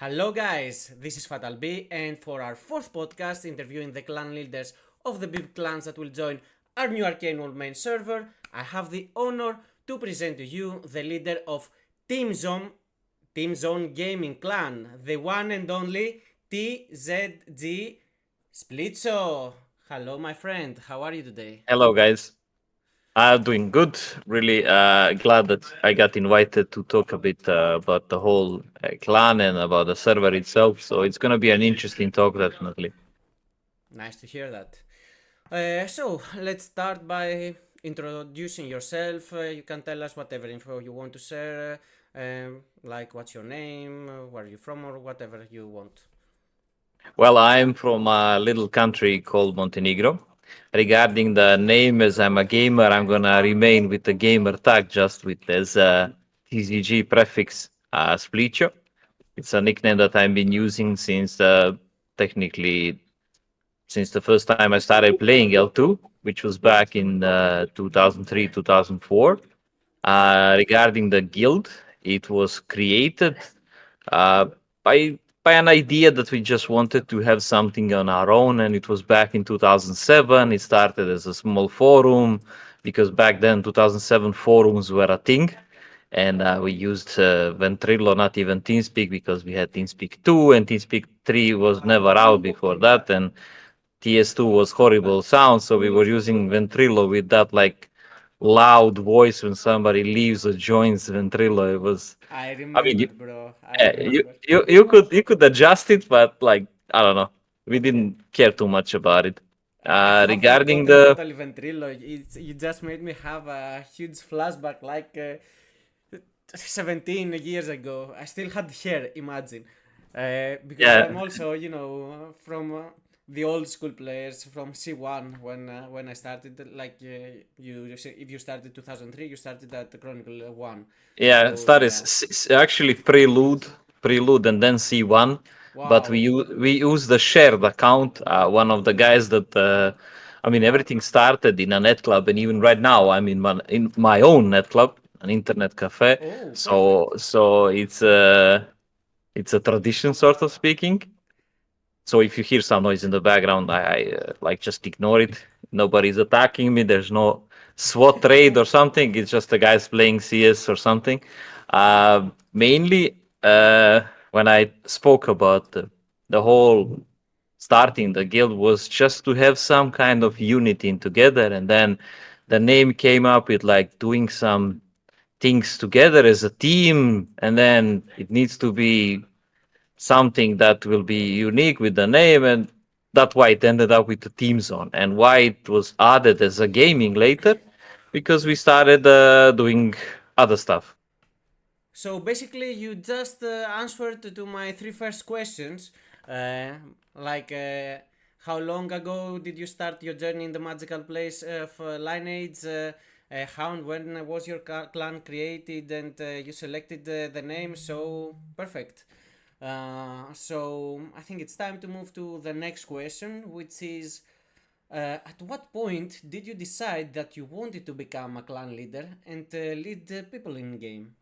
Hello, guys, this is Fatal B, and for our fourth podcast interviewing the clan leaders of the big clans that will join our new Arcane World main server, I have the honor to present to you the leader of Team Zone Gaming Clan, the one and only TZG SplichO. Hello, my friend, how are you today? Hello, guys. I'm doing good. Really glad that I got invited to talk a bit about the whole clan and about the server itself. So it's going to be an interesting talk, definitely. Nice to hear that. So let's start by introducing yourself. You can tell us whatever info you want to share, like what's your name, where you're from, or whatever you want. Well, I'm from a little country called Montenegro. Regarding the name, as I'm a gamer, I'm going to remain with the gamer tag just with as TCG prefix SplichO. It's a nickname that I've been using since technically since the first time I started playing L2, which was back in 2003, 2004. Regarding the guild, it was created uh, by by an idea that we just wanted to have something on our own, and it was back in 2007. It started as a small forum because back then, 2007 forums were a thing. And we used Ventrilo, not even TeamSpeak, because we had TeamSpeak 2 and TeamSpeak 3 was never out before that. And TS2 was horrible sound, so we were using Ventrilo with that like loud voice when somebody leaves or joins Ventrilo. It was, I I mean, remember, bro. I eh, you, remember. you could adjust it, but like I don't know, we didn't care too much about it. I have Regarding forgotten the totally Ventrilo. You just made me have a huge flashback, like 17 years ago. I still had hair, imagine. Because I'm yeah, also, from the old school players from C1 when I started. Like if you started 2003, you started at Chronicle 1. yeah, So start is yeah, actually prelude, and then C1. But we wow. use the shared account. One of the guys that I mean, everything started in a net club, and even right now, I'm in my own net club, an internet cafe. Oh, So perfect. so it's a tradition, sort of speaking. So if you hear some noise in the background, I like just ignore it. Nobody's attacking me. There's no SWAT raid or something. It's just the guys playing CS or something. Mainly, when I spoke about the whole starting the guild was just to have some kind of unity in together, and then the name came up with like doing some things together as a team, and then it needs to be something that will be unique with the name, and that's why it ended up with the team zone, and why it was added as a gaming later, because we started doing other stuff. So basically, you just answered to my three first questions. Uh, like, how long ago did you start your journey in the magical place of Lineage? How and when was your clan created? And you selected the name. So perfect. So I think it's time to move to the next question, which is. At what point did you decide that you wanted to become a clan leader and lead people in game?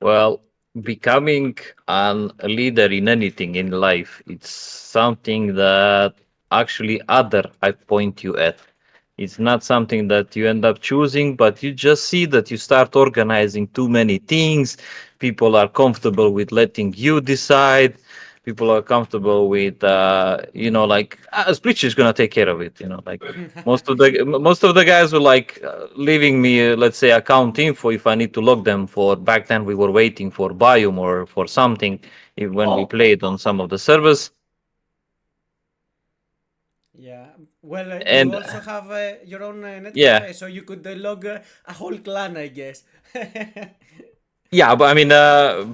Well, becoming a leader in anything in life, it's something that actually other I point you at. It's not something that you end up choosing, but you just see that you start organizing too many things. People are comfortable with letting you decide. People are comfortable with, like, Split is gonna take care of it. Like most of the guys were like leaving me, let's say, account info if I need to log them for. Back then, we were waiting for Biome or for something when we played on some of the servers, Yeah. Well, you and also have your own net yeah. cafe, so you could log a whole clan, I guess. Yeah, but I mean,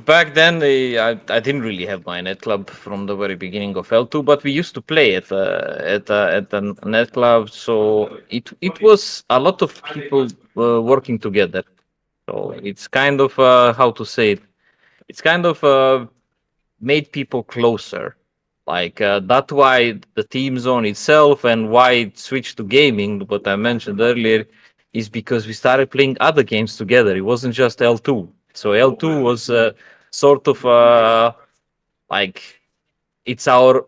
back then I didn't really have my net club from the very beginning of L2, but we used to play at the net club, so it was a lot of people working together. So it's kind of how to say it. It's kind of made people closer. Like that's why the team zone itself and why it switched to gaming, what I mentioned earlier, is because we started playing other games together. It wasn't just L2. So L2 was sort of like it's our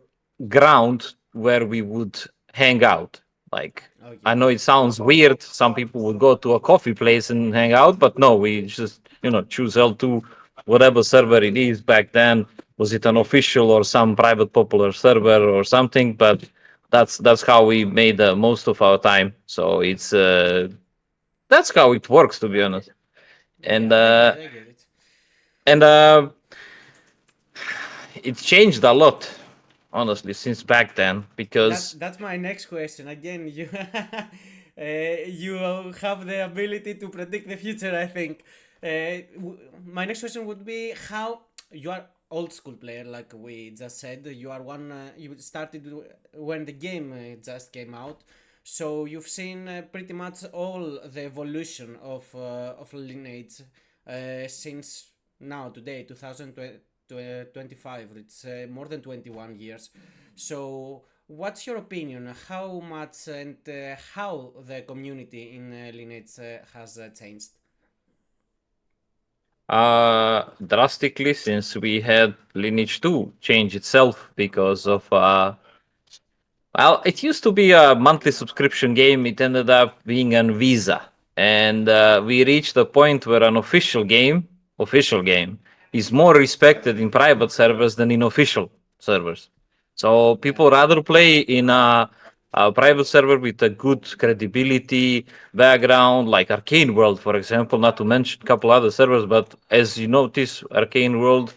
ground where we would hang out. Like, I Okay. know it sounds weird. Some people would go to a coffee place and hang out, but no, we just choose L2, whatever server it is back then. Was it an official or some private popular server or something? But that's how we made most of our time. So it's that's how it works, to be honest. And Yeah, I get it. I get it. and it changed a lot, honestly, since back then because That's my next question. Again, you you have the ability to predict the future. I think. My next question would be how you are old school player, like we just said. You are one. You started when the game just came out, so you've seen pretty much all the evolution of Lineage since now today, 2025. It's more than 21 years. So, what's your opinion? How much and how the community in Lineage has changed? drastically since we had Lineage 2 change itself because of well, it used to be a monthly subscription game. It ended up being on Visa, and we reached a point where an official game, is more respected in private servers than in official servers. So Yeah. people rather play in a private server with a good credibility background, like Arcane World, for example. Not to mention a couple other servers, but as you notice, Arcane World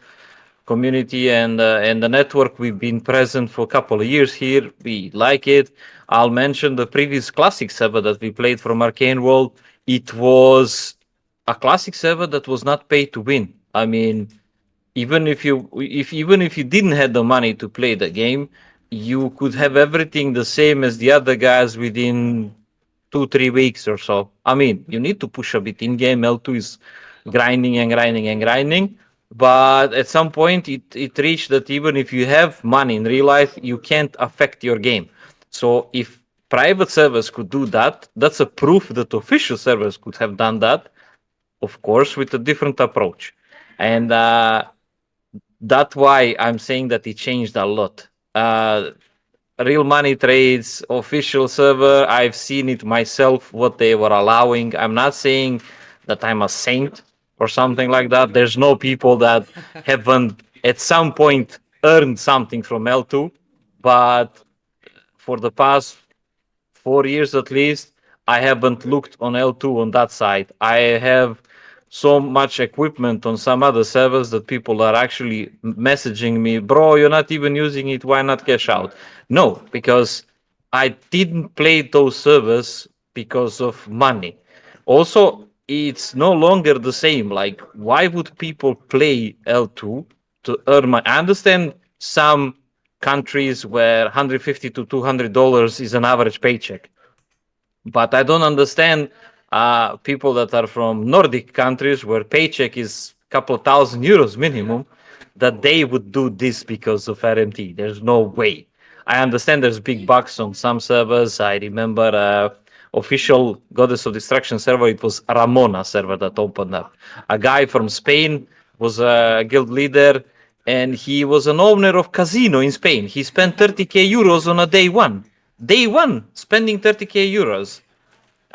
community and the network. We've been present for a couple of years here. We like it. I'll mention the previous classic server that we played from Arcane World. It was a classic server that was not paid to win. I mean, even if you didn't have the money to play the game, you could have everything the same as the other guys within 2 3 weeks or so. I mean, you need to push a bit in game. L2 is grinding and grinding and grinding, but at some point it reached that even if you have money in real life, you can't affect your game. So if private servers could do that, that's a proof that official servers could have done that, of course, with a different approach. And that's why I'm saying that it changed a lot. Real money trades, official server, I've seen it myself, what they were allowing. I'm not saying that I'm a saint or something like that. There's no people that haven't at some point earned something from L2, but for the past 4 years at least, I haven't looked on L2 on that side. I have so much equipment on some other servers that people are actually messaging me, bro, you're not even using it. Why not cash out? No, because I didn't play those servers because of money. Also, it's no longer the same. Like, why would people play L2 to earn money? I understand some countries where 150 to $200 is an average paycheck. But I don't understand people that are from Nordic countries where paycheck is a couple thousand euros minimum, that they would do this because of RMT. There's no way. I understand there's big bucks on some servers. I remember official Goddess of Destruction server. It was Ramona server that opened up. A guy from Spain was a guild leader, and he was an owner of casino in Spain. He spent 30k euros on a day one. Day one, spending 30k euros.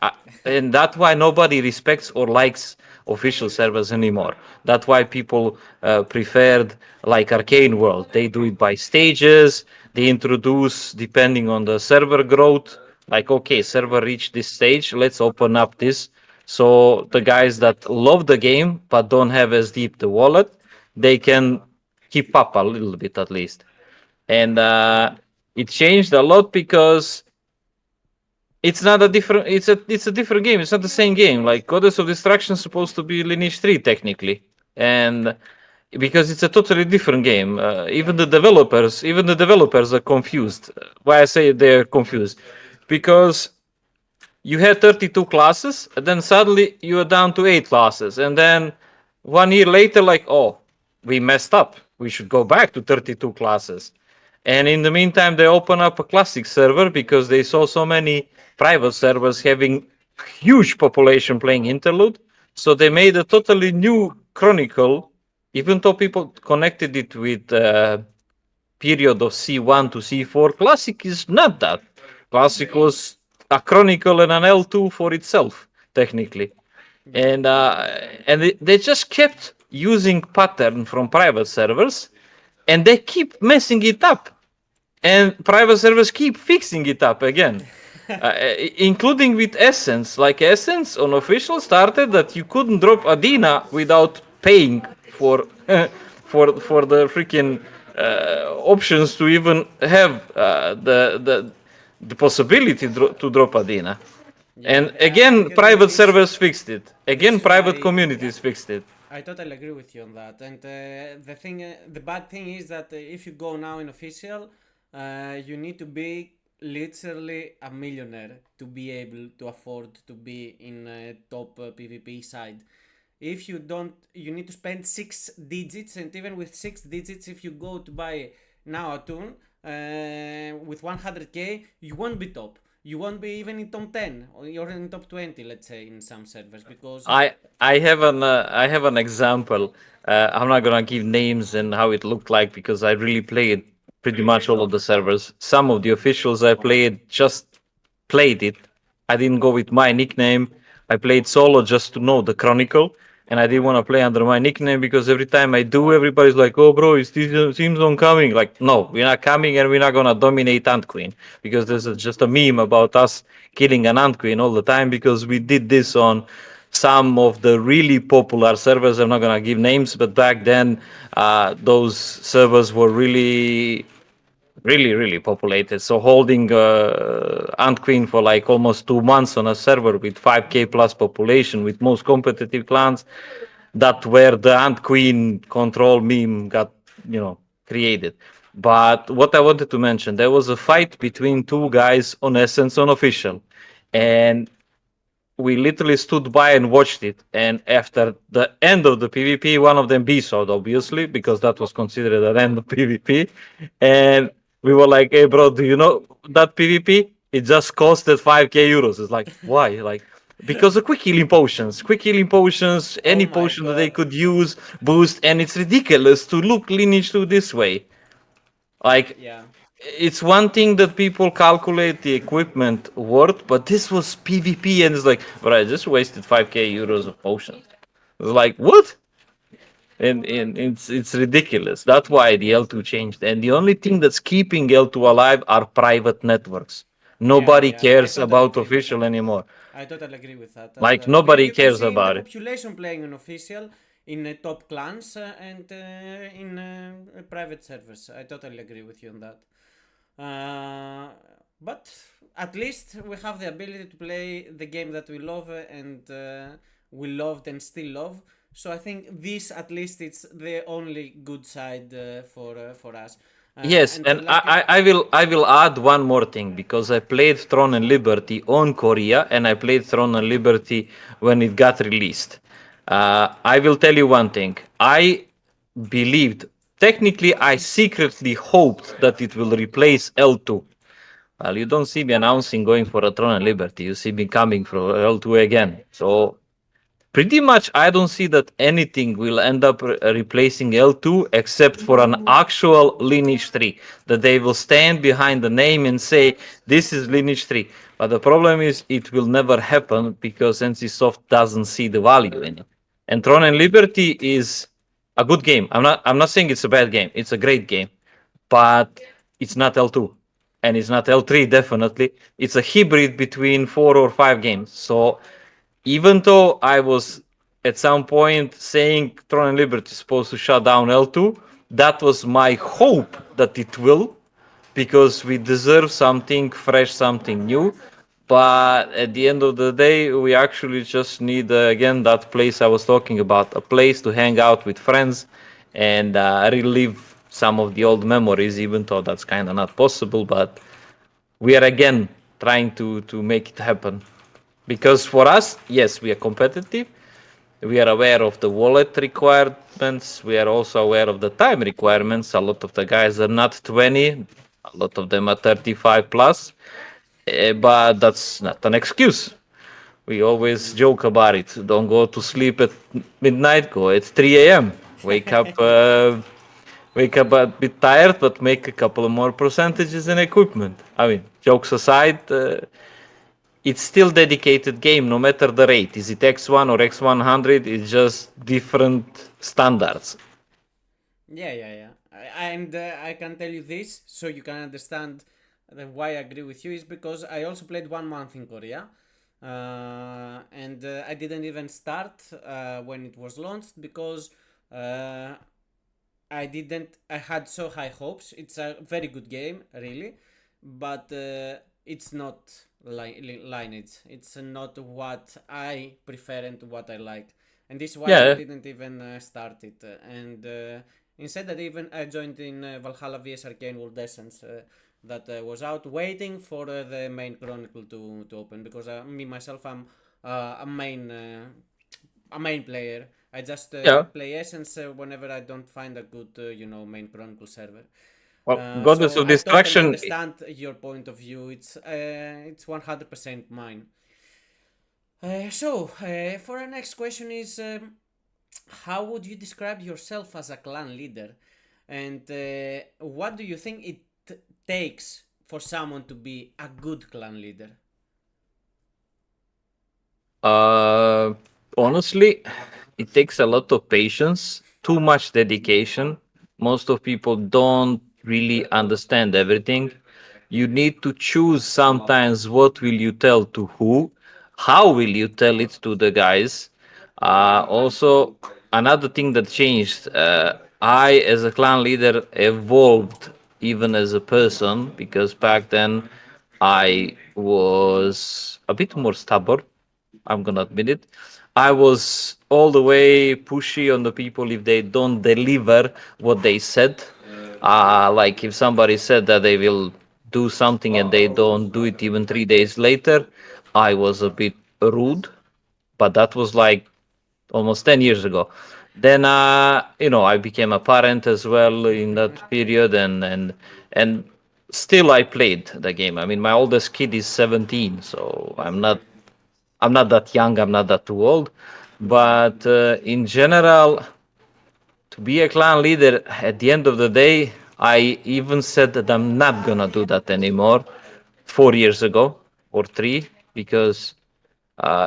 Uh, and that's why nobody respects or likes official servers anymore. That's why people preferred like Arcane World. They do it by stages. They introduce depending on the server growth. Like, okay, server reached this stage. Let's open up this. So the guys that love the game but don't have as deep the wallet, they can keep up a little bit at least. And it changed a lot because it's not a different. It's a different game. It's not the same game. Like Goddess of Destruction is supposed to be Lineage 3 technically, and because it's a totally different game. Even the developers are confused. Why I say they're confused? Because you had 32 classes, and then suddenly you are down to 8 classes, and then 1 year later, like, oh, we messed up. We should go back to 32 classes. And in the meantime, they open up a classic server because they saw so many private servers having huge population playing interlude. So they made a totally new chronicle even though people connected it with period of C1 to C4, Classic is not that. Classic was a Chronicle and an L2 for itself, technically. Yeah. And they just kept using pattern from private servers, and they keep messing it up, and private servers keep fixing it up again, including with Essence. Like Essence on official started that you couldn't drop Adina without paying for for the freaking options to even have the possibility to drop Adina. Yeah, And I again, think private servers fixed it. this Again, is private why communities fixed it. I totally agree with you on that. And the bad thing is that if you go now in official, you need to be literally a millionaire to be able to afford to be in top PvP side. If you don't, you need to spend 6 digits, and even with 6 digits, if you go to buy now a tune with 100k, you won't be top. You won't be even in top 10 or you're in top 20, let's say, in some servers because I have an example. I'm not gonna give names and how it looked like because I really played pretty much all of the servers. Some of the officials I played just played it. I didn't go with my nickname. I played solo just to know the Chronicle, and I didn't want to play under my nickname because every time I do, everybody's like, "Oh, bro, is this seems on coming?" Like, no, we're not coming, and we're not gonna dominate Ant Queen because there's just a meme about us killing an Ant Queen all the time because we did this on some of the really popular servers. I'm not gonna give names, but back then, those servers were really populated. So holding Ant Queen for like almost 2 months on a server with 5k plus population with most competitive clans, that where the Ant Queen control meme got created. But what I wanted to mention, there was a fight between two guys on Essence on official, and we literally stood by and watched it. And after the end of the PvP, one of them B-sawed, obviously, because that was considered an end of PvP. And we were like, "Hey, bro, do you know that PvP? It just costed 5k euros." It's like, why? Like, because of quick healing potions, oh any my potion that they god. could use, boost, and it's ridiculous to look lineage 2 this way. Like, Yeah. it's one thing that people calculate the equipment worth, but this was PvP, and it's like, but I just wasted 5k euros of potions. It's like, what? And it's ridiculous. That's why the L2 changed. And the only thing that's keeping L2 alive are private networks. Yeah, Nobody yeah, I cares totally about agree with official that. anymore. I totally agree with that. And Like, nobody you can cares see in the about it. population playing on official, in top clans, and in private servers. I totally agree with you on that. But at least we have the ability to play the game that we love and we loved and still love. So I think this at least it's the only good side for us. Yes, And and like I will add one more thing because I played Throne and Liberty on Korea, and I played Throne and Liberty when it got released. I will tell you one thing. I believed, technically, I secretly hoped that it will replace L2. Well, you don't see me announcing going for a Throne and Liberty. You see me coming for L2 again. So pretty much, I don't see that anything will end up replacing L2 except for an actual Lineage 3. That they will stand behind the name and say, this is Lineage 3. But the problem is, it will never happen because NCSoft doesn't see the value in it. And Throne and Liberty is a good game. I'm not saying it's a bad game. It's a great game. But it's not L2. And it's not L3, definitely. It's a hybrid between 4 or 5 games. So even though I was at some point saying Throne and Liberty is supposed to shut down L2, that was my hope that it will, because we deserve something fresh, something new. But at the end of the day, we actually just need, again, that place I was talking about, a place to hang out with friends and relive some of the old memories, even though that's kind of not possible. But we are again trying to make it happen. Because for us, yes, we are competitive. We are aware of the wallet requirements. We are also aware of the time requirements. A lot of the guys are not 20, a lot of them are 35 plus. But that's not an excuse. We always joke about it. Don't go to sleep at midnight, go at 3 a.m. Wake up, wake up a bit tired, but make a couple of more percentages in equipment. I mean, jokes aside, it's still dedicated game no matter the rate. Is it X1 or X100? It's just different standards. Yeah, yeah, yeah. And I can tell you this so you can understand why I agree with you is because I also played 1 month in Korea. And I didn't even start when it was launched because uh, I had so high hopes. It's a very good game, really, but it's not lineage. It's not what I prefer and what I like, and this is why I Yeah, didn't even start it. And instead, I joined in Valhalla vs Arcane World Essence. That was out waiting for the main chronicle to open because me myself I'm a main player. I just yeah. play Essence whenever I don't find a good, main Chronicle server. Well, Goddess So of I totally Destruction. understand your point of view. It's 100% mine. For our next question is, how would you describe yourself as a clan leader, and what do you think it takes for someone to be a good clan leader? Uh, Honestly, it takes a lot of patience, too much dedication. Most of people don't really understand everything. You need to choose sometimes what will you tell to who, how will you tell it to the guys. Also, another thing that changed, I as a clan leader evolved even as a person because back then I was a bit more stubborn. I'm gonna admit it. I was all the way pushy on the people if they don't deliver what they said. Like if somebody said that they will do something and they don't do it even 3 days later, I was a bit rude. But that was like almost 10 years ago. Then, I became a parent as well in that period, and still I played the game. I mean, my oldest kid is 17, so I'm not that young, I'm not that too old. But in general, to be a clan leader, at the end of the day, I even said that I'm not gonna do that anymore 4 years ago or three, because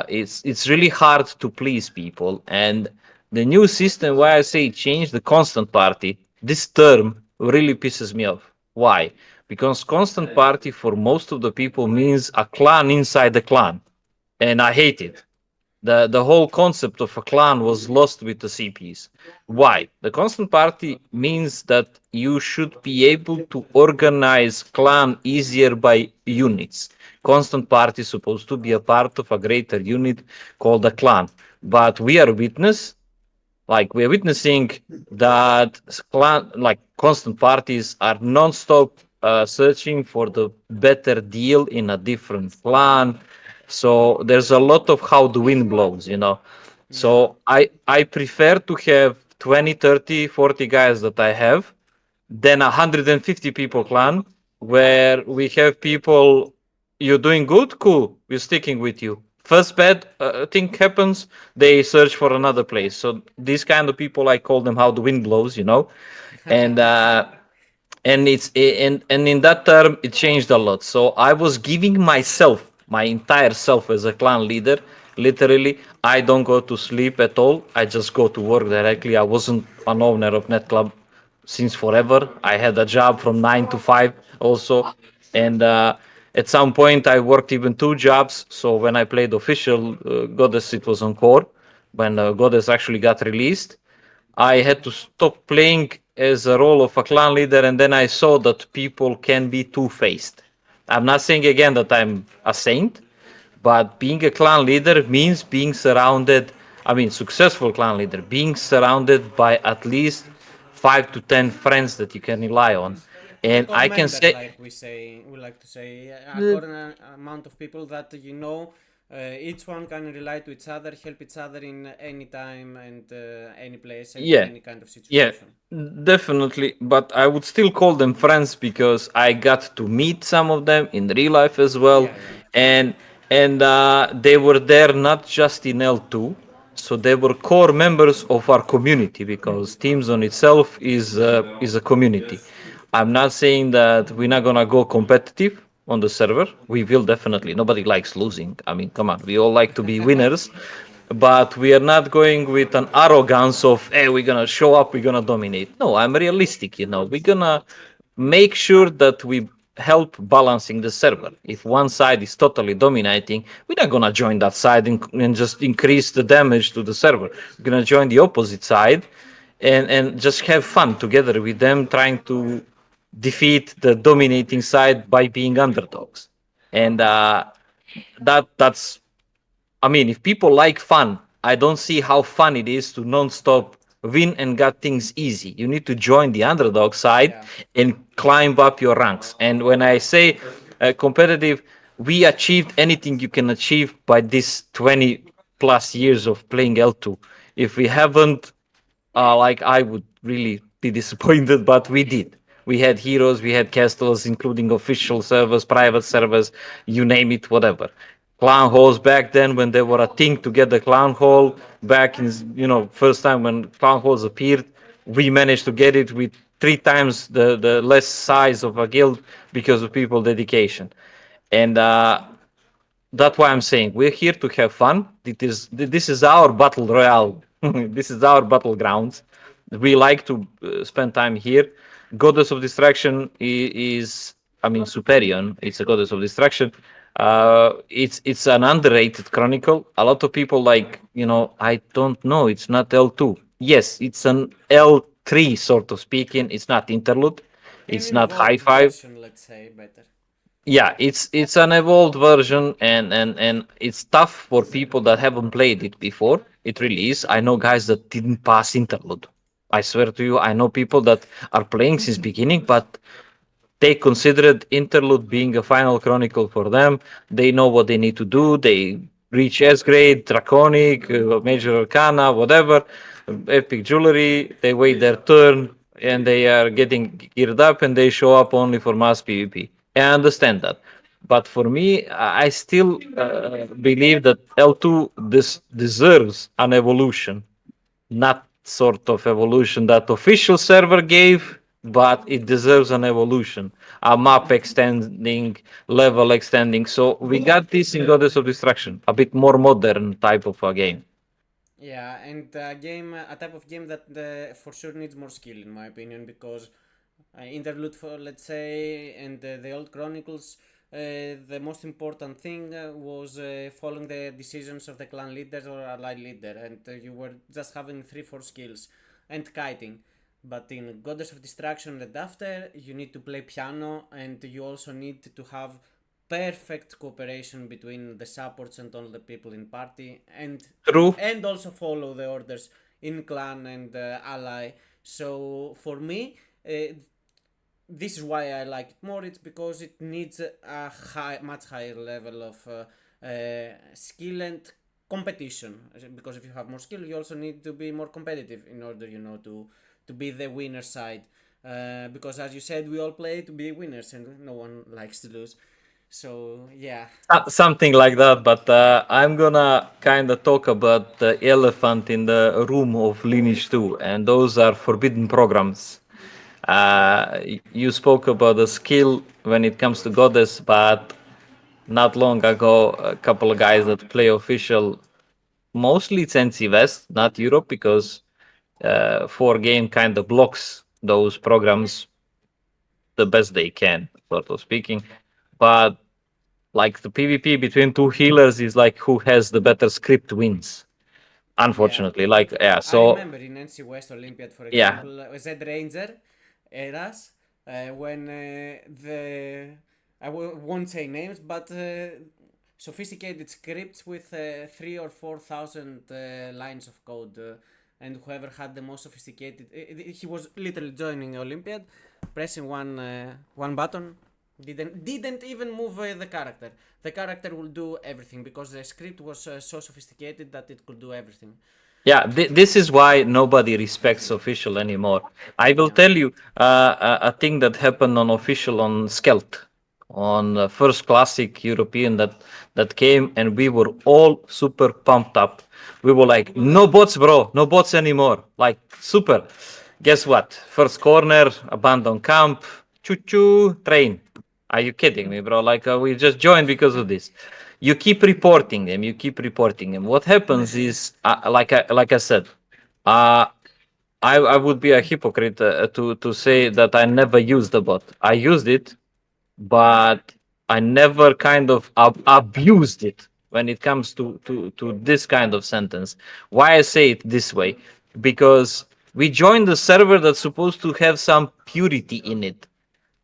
it's really hard to please people. And the new system, why I say change the constant party, this term really pisses me off. Why? Because constant party for most of the people means a clan inside the clan, and I hate it. The whole concept of a clan was lost with the CPs. Why? The constant party means that you should be able to organize clan easier by units. Constant party is supposed to be a part of a greater unit called a clan. But we are witness like we're witnessing that like constant parties are non-stop searching for the better deal in a different plan. So there's a lot of how the wind blows. Yeah. So I prefer to have 20, 30, 40 guys that I have than 150 people clan where we have people. You're doing good, cool, we're sticking with you. First bad thing happens, they search for another place. So these kind of people, I call them how the wind blows. and and in that term it changed a lot. So I was giving myself, my entire self, as a clan leader. Literally, I don't go to sleep at all, I just go to work directly. I wasn't an owner of net club since forever. I had a job from 9 to 5 also. And at some point I worked even two jobs. So when I played official Goddess, it was on core. When Goddess actually got released, I had to stop playing as a role of a clan leader, and then I saw that people can be two-faced. I'm not saying again that I'm a saint, but being a clan leader means being surrounded, I mean, successful clan leader, being surrounded by at least 5 to 10 friends that you can rely on. The And core I can member, say, like we like to say, a uh, core amount of people that each one can rely to each other, help each other in any time and any place and yeah, any kind of yeah, situation. definitely. But I would still call them friends because I got to meet some of them in real life as well, Yeah, yeah. and they were there not just in L2. So they were core members of our community because Teams on itself is a community. I'm not saying that we're not gonna go competitive on the server. We will definitely. Nobody likes losing. I mean, come on, we all like to be winners, but we are not going with an arrogance of, hey, we're gonna show up, we're gonna dominate. No, I'm realistic. We're gonna make sure that we help balancing the server. If one side is totally dominating, we're not gonna join that side and just increase the damage to the server. We're gonna join the opposite side and just have fun together with them, trying to defeat the dominating side by being underdogs. And that's I mean, if people like fun, I don't see how fun it is to non-stop win and get things easy. You need to join the underdog side Yeah. and climb up your ranks. And when I say competitive, we achieved anything you can achieve by this 20 plus years of playing L2. If we haven't, like, I would really be disappointed, but we did. We had heroes, we had castles, including official servers, private servers, you name it, whatever. Clown halls back then, when they were a thing to get the clown hall back in, first time when clown halls appeared, we managed to get it with three times the less size of a guild because of people dedication. And that's why I'm saying we're here to have fun. This is our battle royale. This is our battlegrounds. We like to spend time here. Goddess of Distraction is, I mean, Superion. It's a Goddess of Distraction. It's an underrated chronicle. A lot of people like, I don't know. It's not L2. Yes, it's an L3 sort of speaking. It's not interlude. An It's not high involved five. version, let's say, better. Yeah, it's an evolved version, and it's tough for people that haven't played it before. It really is. I know guys that didn't pass interlude. I swear to you, I know people that are playing since beginning, but they considered interlude being a final chronicle for them. They know what they need to do. They reach S grade, draconic, major arcana, whatever, epic jewelry. They wait their turn and they are getting geared up and they show up only for mass PvP. I understand that. But for me, I still believe that L2 deserves an evolution, not sort of evolution that official server gave, but it deserves an evolution, a map extending, level extending. So we got this in Goddess of Destruction, a bit more modern type of a game. Yeah, and a type of game that for sure needs more skill, in my opinion, because interlude, for let's say, and the old chronicles, the most important thing was following the decisions of the clan leaders or allied leader, and you were just having 3 4 skills and kiting. But in Goddess of Distraction and after, you need to play piano, and you also need to have perfect cooperation between the supports and all the people in party, True. and also follow the orders in clan and ally. So for me, this is why I like it more. It's because it needs a much higher level of skill and competition. Because if you have more skill, you also need to be more competitive in order, to be the winner side. Because as you said, we all play to be winners, and no one likes to lose. So yeah, Something like that, but I'm gonna kind of talk about the elephant in the room of Lineage 2, and those are forbidden programs. You spoke about the skill when it comes to Goddess, but not long ago, a couple of guys that play official, mostly it's NC West, not Europe, because 4 game kind of blocks those programs the best they can, sort of speaking. But like the PvP between two healers is like who has the better script wins. yeah. Unfortunately, like yeah. I So remember in NC West Olympiad, for yeah, example, Z Ranger eras, when the won't say names, but sophisticated scripts with 3 or 4 thousand lines of code, and whoever had the most sophisticated, he was literally joining Olympiad, pressing one button. Didn't even move the character. The character will do everything because the script was so sophisticated that it could do everything. yeah, this is why nobody respects official anymore. I will Yeah. tell you a thing that happened on official on Skelt. on first classic European that came, and we were all super pumped up. We were like, no bots, bro, no bots anymore. Like, super. Guess what? First corner, abandoned camp, choo choo, train. Are you kidding me, bro? Like, we just joined because of this. You keep reporting them. You keep reporting them. What happens is, like I said, uh, I would be a hypocrite to say that I never used the bot. I used it, but I never kind of abused it when it comes to this kind of sentence. Why I say it this way? Because we joined the server that's supposed to have some purity in it.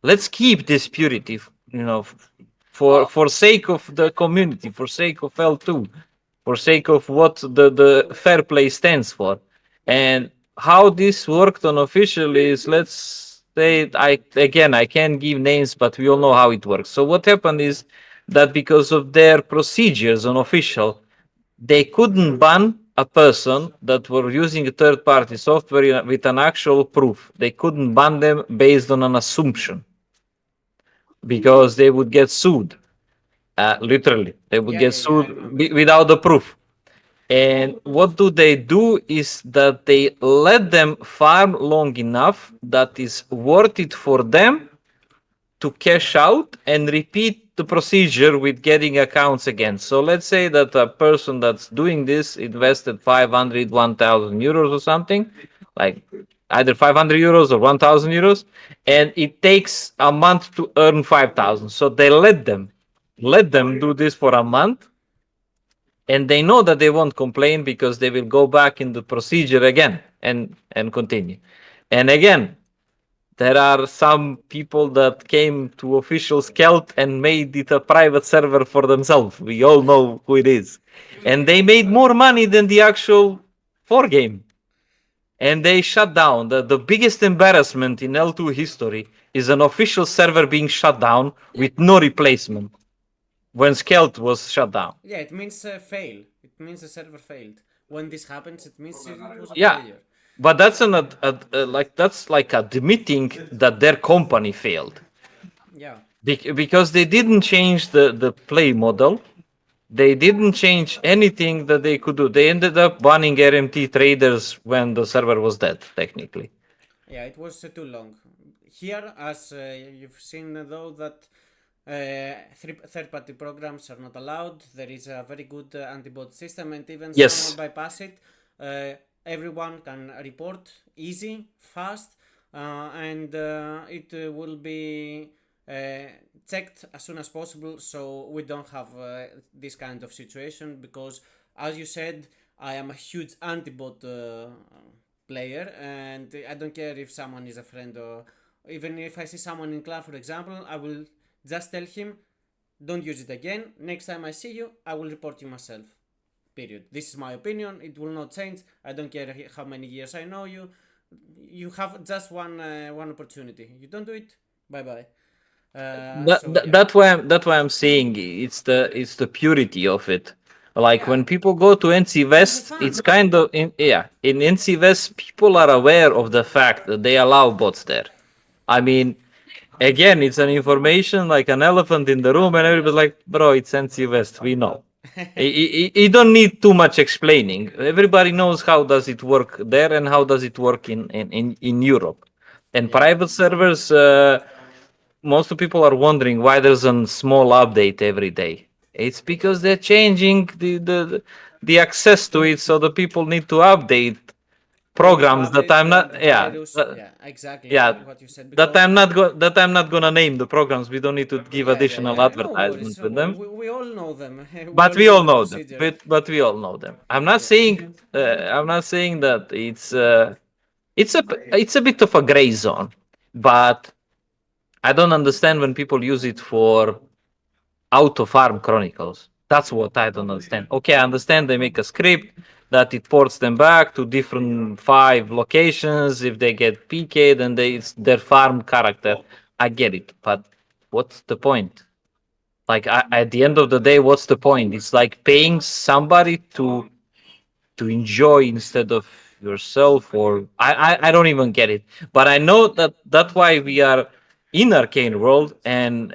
Let's keep this purity, for sake of the community, for sake of L2, for sake of what the fair play stands for. And how this worked unofficially is, let's say, I can't give names, but we all know how it works. So what happened is that because of their procedures unofficial, they couldn't ban a person that were using a third party software with an actual proof. They couldn't ban them based on an assumption, because they would get sued. Literally, they would Yeah, get yeah, yeah, I sued remember. without the proof. And what do they do is that they let them farm long enough that is worth it for them to cash out and repeat the procedure with getting accounts again. So let's say that a person that's doing this invested 500, 1,000 euros or something, like either 500 euros or 1,000 euros, and it takes a month to earn 5,000. So they let them do this for a month, and they know that they won't complain because they will go back in the procedure again and continue. And again, there are some people that came to official Skelt and made it a private server for themselves. We all know who it is. And they made more money than the actual 4 game. And they shut down. The biggest embarrassment in L2 history is an official server being shut down with no replacement when Skelt was shut down. Yeah, it means fail. It means the server failed. When this happens, it means it was a Yeah, failure. but that's like admitting that their company failed. Yeah, Because they didn't change the play model. They didn't change anything that they could do. They ended up banning RMT traders when the server was dead, technically. yeah, it was too long. Here, as you've seen, though, that third-party programs are not allowed. There is a very good anti-bot system, and even someone Yes. bypass it. Everyone can report easy, fast, and it will be uh, checked as soon as possible, so we don't have this kind of situation. Because, as you said, I am a huge anti-bot player, and I don't care if someone is a friend, or even if I see someone in clan, for example, I will just tell him, don't use it again. Next time I see you, I will report you myself. Period. This is my opinion. It will not change. I don't care how many years I know you. You have just one opportunity. You don't do it, bye bye. That, So that yeah, that's why I'm saying it's the purity of it. Like yeah. when people go to NC It's the West, it's fun. kind of in NC West, people are aware of the fact that they allow bots there. I mean, again, it's an information like an elephant in the room, and everybody's like, bro, it's NC West, we know. You don't need too much explaining. Everybody knows how does it work there and how does it work in Europe. And Yeah. private servers, most of people are wondering why there's a small update every day. It's because they're changing the access to it, so the people need to update They need to programs that update I'm not. the Yeah, virus. Yeah, exactly yeah. what you said. That Because I'm not that I'm not gonna name the programs. We don't need to give yeah, yeah, additional yeah. No worries, advertisement no with worries. them. We all know them. We But all we know all the know them. procedure. But we all know them. Yeah. I'm not saying that it's a bit of a gray zone, but I don't understand when people use it for auto farm chronicles. That's what I don't understand. Okay, I understand they make a script that it ports them back to different 5 locations. If they get PK'd and it's their farm character, I get it. But what's the point? Like at the end of the day, what's the point? It's like paying somebody to enjoy instead of yourself, or I don't even get it. But I know that that's why we are in Arcane World, and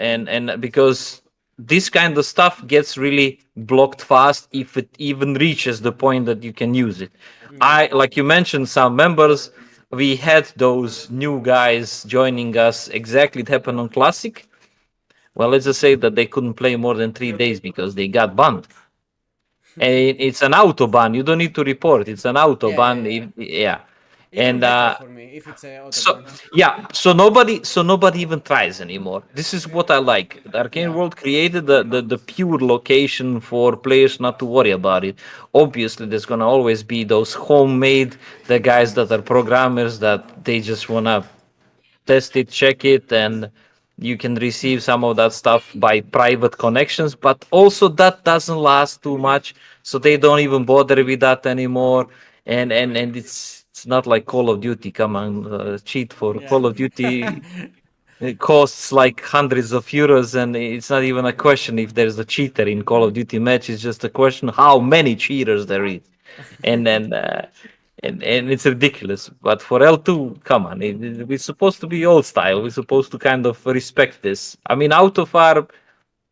because this kind of stuff gets really blocked fast if it even reaches the point that you can use it. Mm-hmm. I like you mentioned some members. We had those new guys joining us. Exactly, it happened on Classic. Well, let's just say that they couldn't play more than 3 days because they got banned. And it's an auto ban. You don't need to report. It's an auto Yeah, yeah, ban. yeah. Yeah, Even and better for me if it's a so autoban. yeah, so nobody even tries anymore. This is what I like. The Arcane Yeah. World created the pure location for players not to worry about it. Obviously, there's gonna always be those homemade, the guys that are programmers that they just wanna test it, check it, and you can receive some of that stuff by private connections. But also that doesn't last too much, so they don't even bother with that anymore. And it's not like Call of Duty. Come on, cheat for Yeah. Call of Duty. It costs like hundreds of euros, and it's not even a question if there's a cheater in Call of Duty match. It's just a question how many cheaters there is, and then and it's ridiculous. But for L2, come on, we're supposed to be old style. We're supposed to kind of respect this. I mean, out of our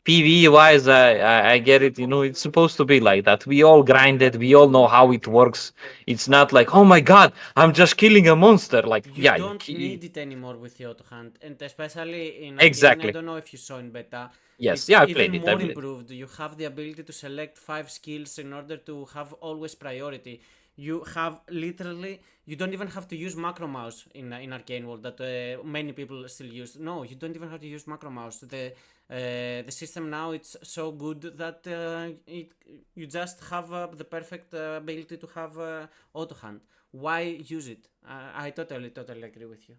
PvE wise, I get it. You know, it's supposed to be like that. We all grind it. We all know how it works. It's not like, oh my god, I'm just killing a monster. Like, You yeah, don't need it anymore with the auto hunt, and especially in Arcane, I exactly. don't know if you saw in beta, Yes, it's yeah, I even played it. I more played it. improved. You have the ability to select 5 skills in order to have always priority. You have literally, you don't even have to use macro mouse in Arcane World that many people still use. No, you don't even have to use macro mouse. The system now it's so good that you just have the perfect ability to have auto hunt. Why use it? I totally agree with you.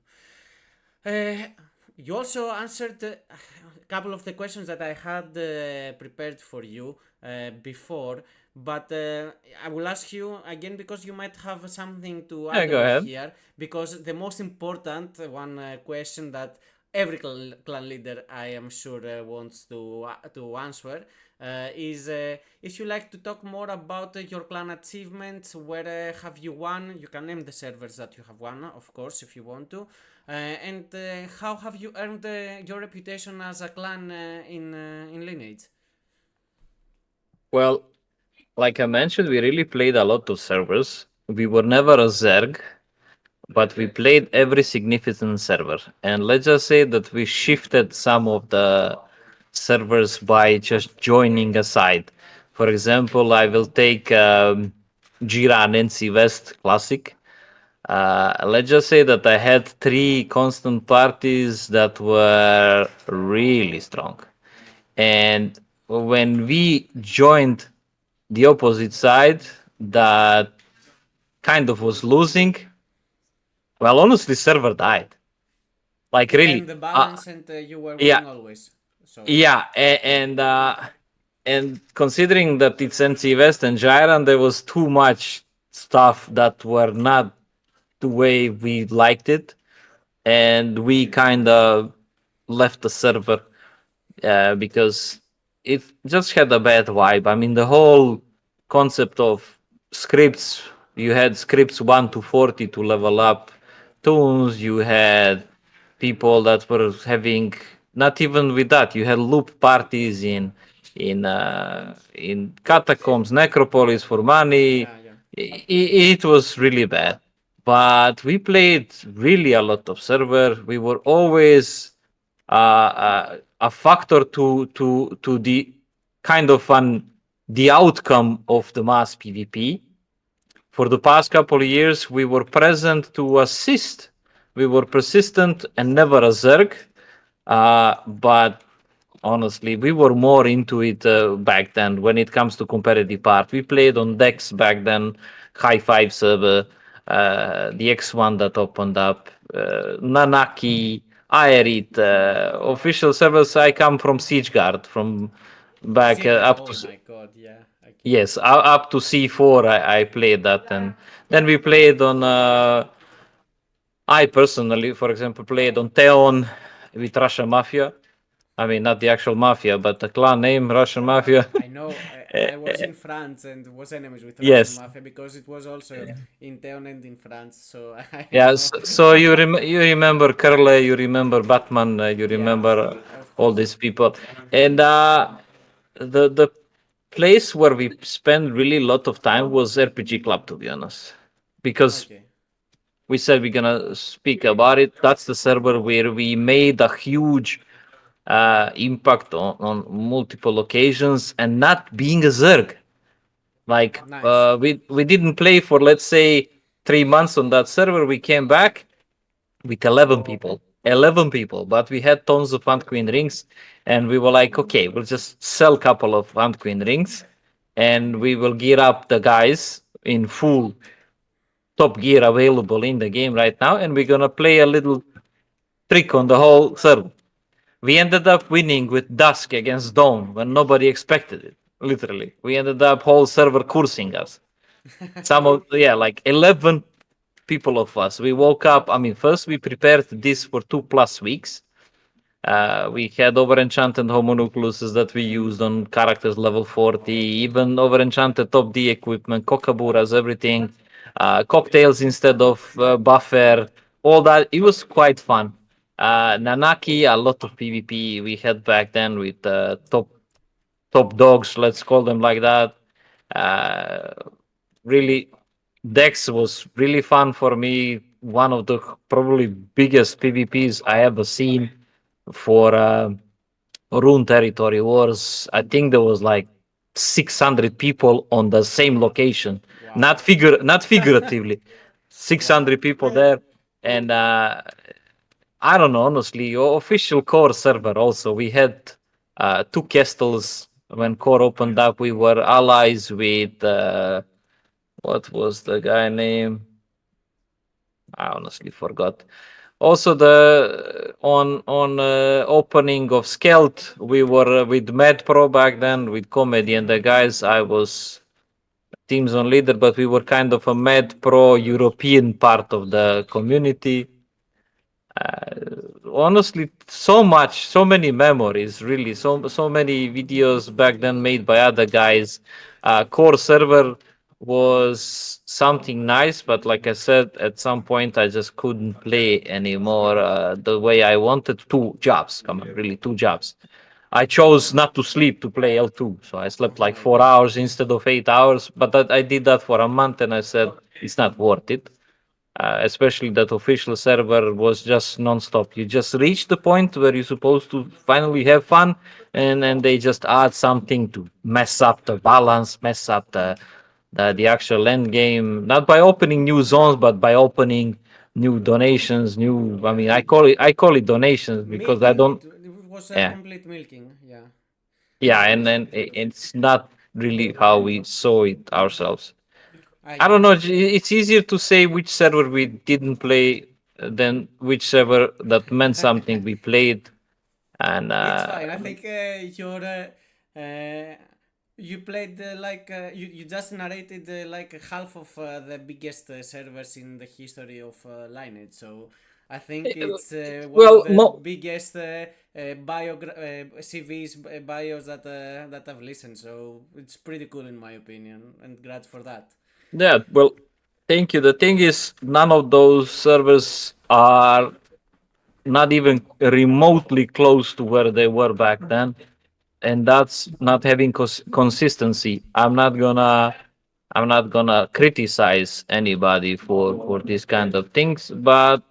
Uh, you also answered a couple of the questions that I had prepared for you before, but I will ask you again because you might have something to Yeah, add go over ahead. here. Because the most important one question that every clan leader, I am sure, wants to answer is if you like to talk more about your clan achievements, where have you won? You can name the servers that you have won, of course, if you want to. And how have you earned your reputation as a clan in Lineage? Well, like I mentioned, we really played a lot of servers. We were never a Zerg, but we played every significant server. And let's just say that we shifted some of the servers by just joining a side. For example, I will take Jira NC West Classic. Let's just say that I had 3 constant parties that were really strong. And when we joined the opposite side that kind of was losing, well, honestly, server died. Like It became really, the balance, and you were yeah, winning always. So yeah, and considering that it's NC West and Gyran, there was too much stuff that were not the way we liked it, and we kind of left the server because it just had a bad vibe. I mean, the whole concept of scripts, you had scripts 1 to 40 to level up tunes, you had people that were having, not even with that, you had loop parties in catacombs, necropolis for money. yeah, yeah. It was really bad. But we played really a lot of server. We were always a factor to the kind of the outcome of the mass PvP. For the past couple of years, we were present to assist. We were persistent and never a zerg. But honestly, we were more into it back then. When it comes to competitive part, we played on Dex back then, High Five server, the X1 that opened up, Nanaki, Aerith, official servers. I come from Siegeguard, from back Seeker, up oh to my god, yeah, okay. yes, up to C4. I played that, and then we played on. I personally, for example, played on Theon with Russia Mafia. I mean, not the actual mafia, but the clan name, Russian mafia. I know I was in France and was enemies with Russian Yes. mafia because it was also in Theon and in France, so I Yes. know. So you remember Curly, you remember Batman, you Yeah, remember of all course. these people, and the place where we spent really a lot of time was RPG Club, to be honest, because Okay. we said we're gonna speak about it. That's the server where we made a huge impact on multiple occasions, and not being a Zerg. Like Nice. we didn't play for, let's say, 3 months on that server. We came back with 11 people. 11 people, but we had tons of Ant Queen rings, and we were like, okay, we'll just sell a couple of Ant Queen rings, and we will gear up the guys in full top gear available in the game right now, and we're gonna play a little trick on the whole server. We ended up winning with Dusk against Dawn when nobody expected it. Literally, we ended up whole server cursing us. Some of, yeah, like 11 people of us. We woke up. I mean, first we prepared this for 2+ weeks. We had over enchanted homunculus that we used on characters level 40, even over enchanted top D equipment, cockaburas, everything, cocktails instead of buffer, all that. It was quite fun. Nanaki, a lot of PvP we had back then with top dogs, let's call them like that. Uh, Really, Dex was really fun for me. One of the probably biggest PvPs I ever seen for Rune territory was, I think there was like 600 people on the same location, Wow. not figuratively, 600 people there, and I don't know, honestly, your official core server also. We had two castles when core opened up. We were allies with what was the guy name? I honestly forgot. Also, the on opening of Skelt, we were with Mad Pro back then with comedy and the guys. I was teams on leader, but we were kind of a Mad Pro European part of the community. Honestly, so much, so many memories, really, so many videos back then made by other guys. Core server was something nice, but like I said, at some point I just couldn't play anymore the way I wanted. Two jobs, come on, really, two jobs. I chose not to sleep to play L2, so I slept Oh like my four god. hours instead of 8 hours. But I did that for a month, and I said it's not worth it, especially that official server was just non-stop. You just reach the point where you're supposed to finally have fun, and they just add something to mess up the balance, mess up the actual end game, not by opening new zones, but by opening new donations, new. I mean, I call it donations because I Milking. don't. It was a Yeah, complete milking. Yeah. yeah, and it's not really how we saw it ourselves. I I don't get know. you. It's easier to say which server we didn't play than which server that meant something we played. And It's fine. I think you played you just narrated like half of the biggest servers in the history of Lineage. So I think it's one of well, the biggest CVs bios that I've listened. So it's pretty cool in my opinion, and glad for that. yeah. Well, thank you. The thing is, none of those servers are not even remotely close to where they were back then, and that's not having consistency. I'm not gonna criticize anybody for these kind of things, but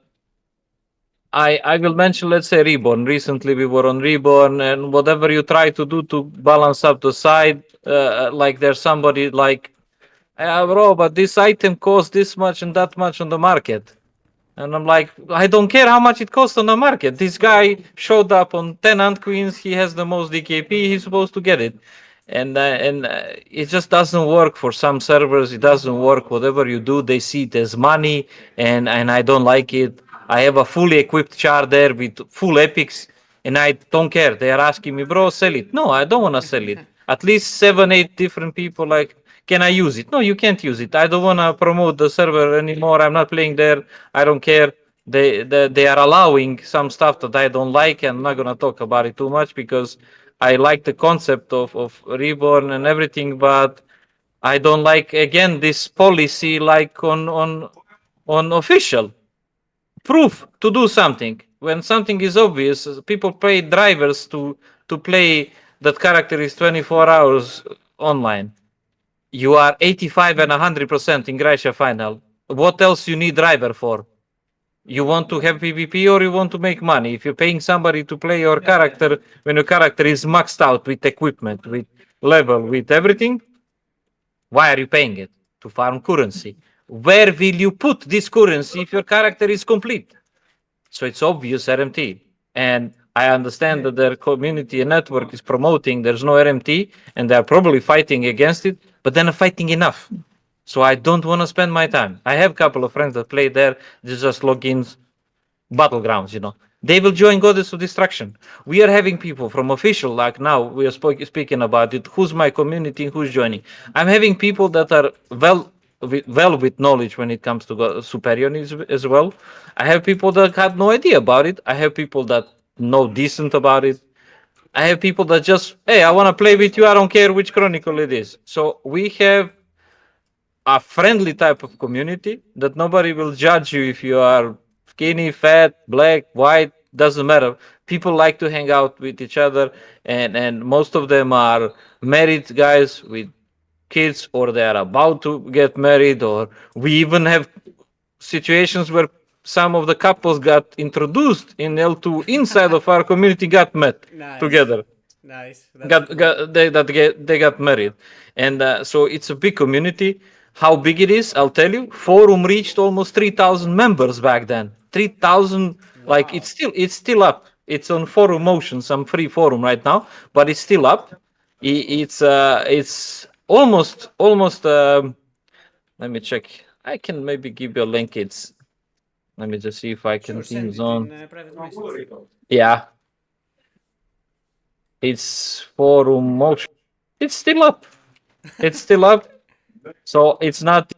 I will mention, let's say, Reborn. Recently, we were on Reborn, and whatever you try to do to balance up the side, like there's somebody like, bro, but this item costs this much and that much on the market. And I'm like, I don't care how much it costs on the market. This guy showed up on 10 Ant Queens. He has the most DKP. He's supposed to get it. And it just doesn't work for some servers. It doesn't work. Whatever you do, they see it as money, and I don't like it. I have a fully equipped char there with full epics, and I don't care. They are asking me, bro, sell it. No, I don't want to sell it. At least 7, 8 different people like, can I use it? No, you can't use it. I don't want to promote the server anymore. I'm not playing there. I don't care. They are allowing some stuff that I don't like, and I'm not gonna talk about it too much because I like the concept of reborn and everything, but I don't like again this policy like on official proof to do something when something is obvious. People pay drivers to play that character is 24 hours online. You are 85 and 100% in Gracia final. What else you need driver for? You want to have PvP or you want to make money? If you're paying somebody to play your character when your character is maxed out with equipment, with level, with everything, why are you paying it? To farm currency. Where will you put this currency if your character is complete? So it's obvious RMT. And I understand that their community and network is promoting there's no RMT and they're probably fighting against it, but they're not fighting enough. So I don't want to spend my time. I have a couple of friends that play there, they just log in battlegrounds, you know. They will join Goddess of Destruction. We are having people from official, like now we are speaking about it. Who's my community? Who's joining? I'm having people that are well with knowledge when it comes to superior as well. I have people that had no idea about it. I have people that know decent about it. I have people that just, hey, I want to play with you. I don't care which chronicle it is. So we have a friendly type of community that nobody will judge you if you are skinny, fat, black, white, doesn't matter. People like to hang out with each other, and most of them are married guys with kids, or they are about to get married, or we even have situations where some of the couples got introduced in L2 inside of our community, got met Nice. together, Nice. That's cool. they got married, and so it's a big community. How big it is, I'll tell you. Forum reached almost 3,000 members back then. 3,000, like Wow. it's still up. It's on Forum Motion, some free forum right now, but it's still up. It's almost. Let me check. I can maybe give you a link. It's Let me just see if I can Sure, team send it in zone. a private message. Yeah, it's Forum Motion. It's still up. It's still up. So it's not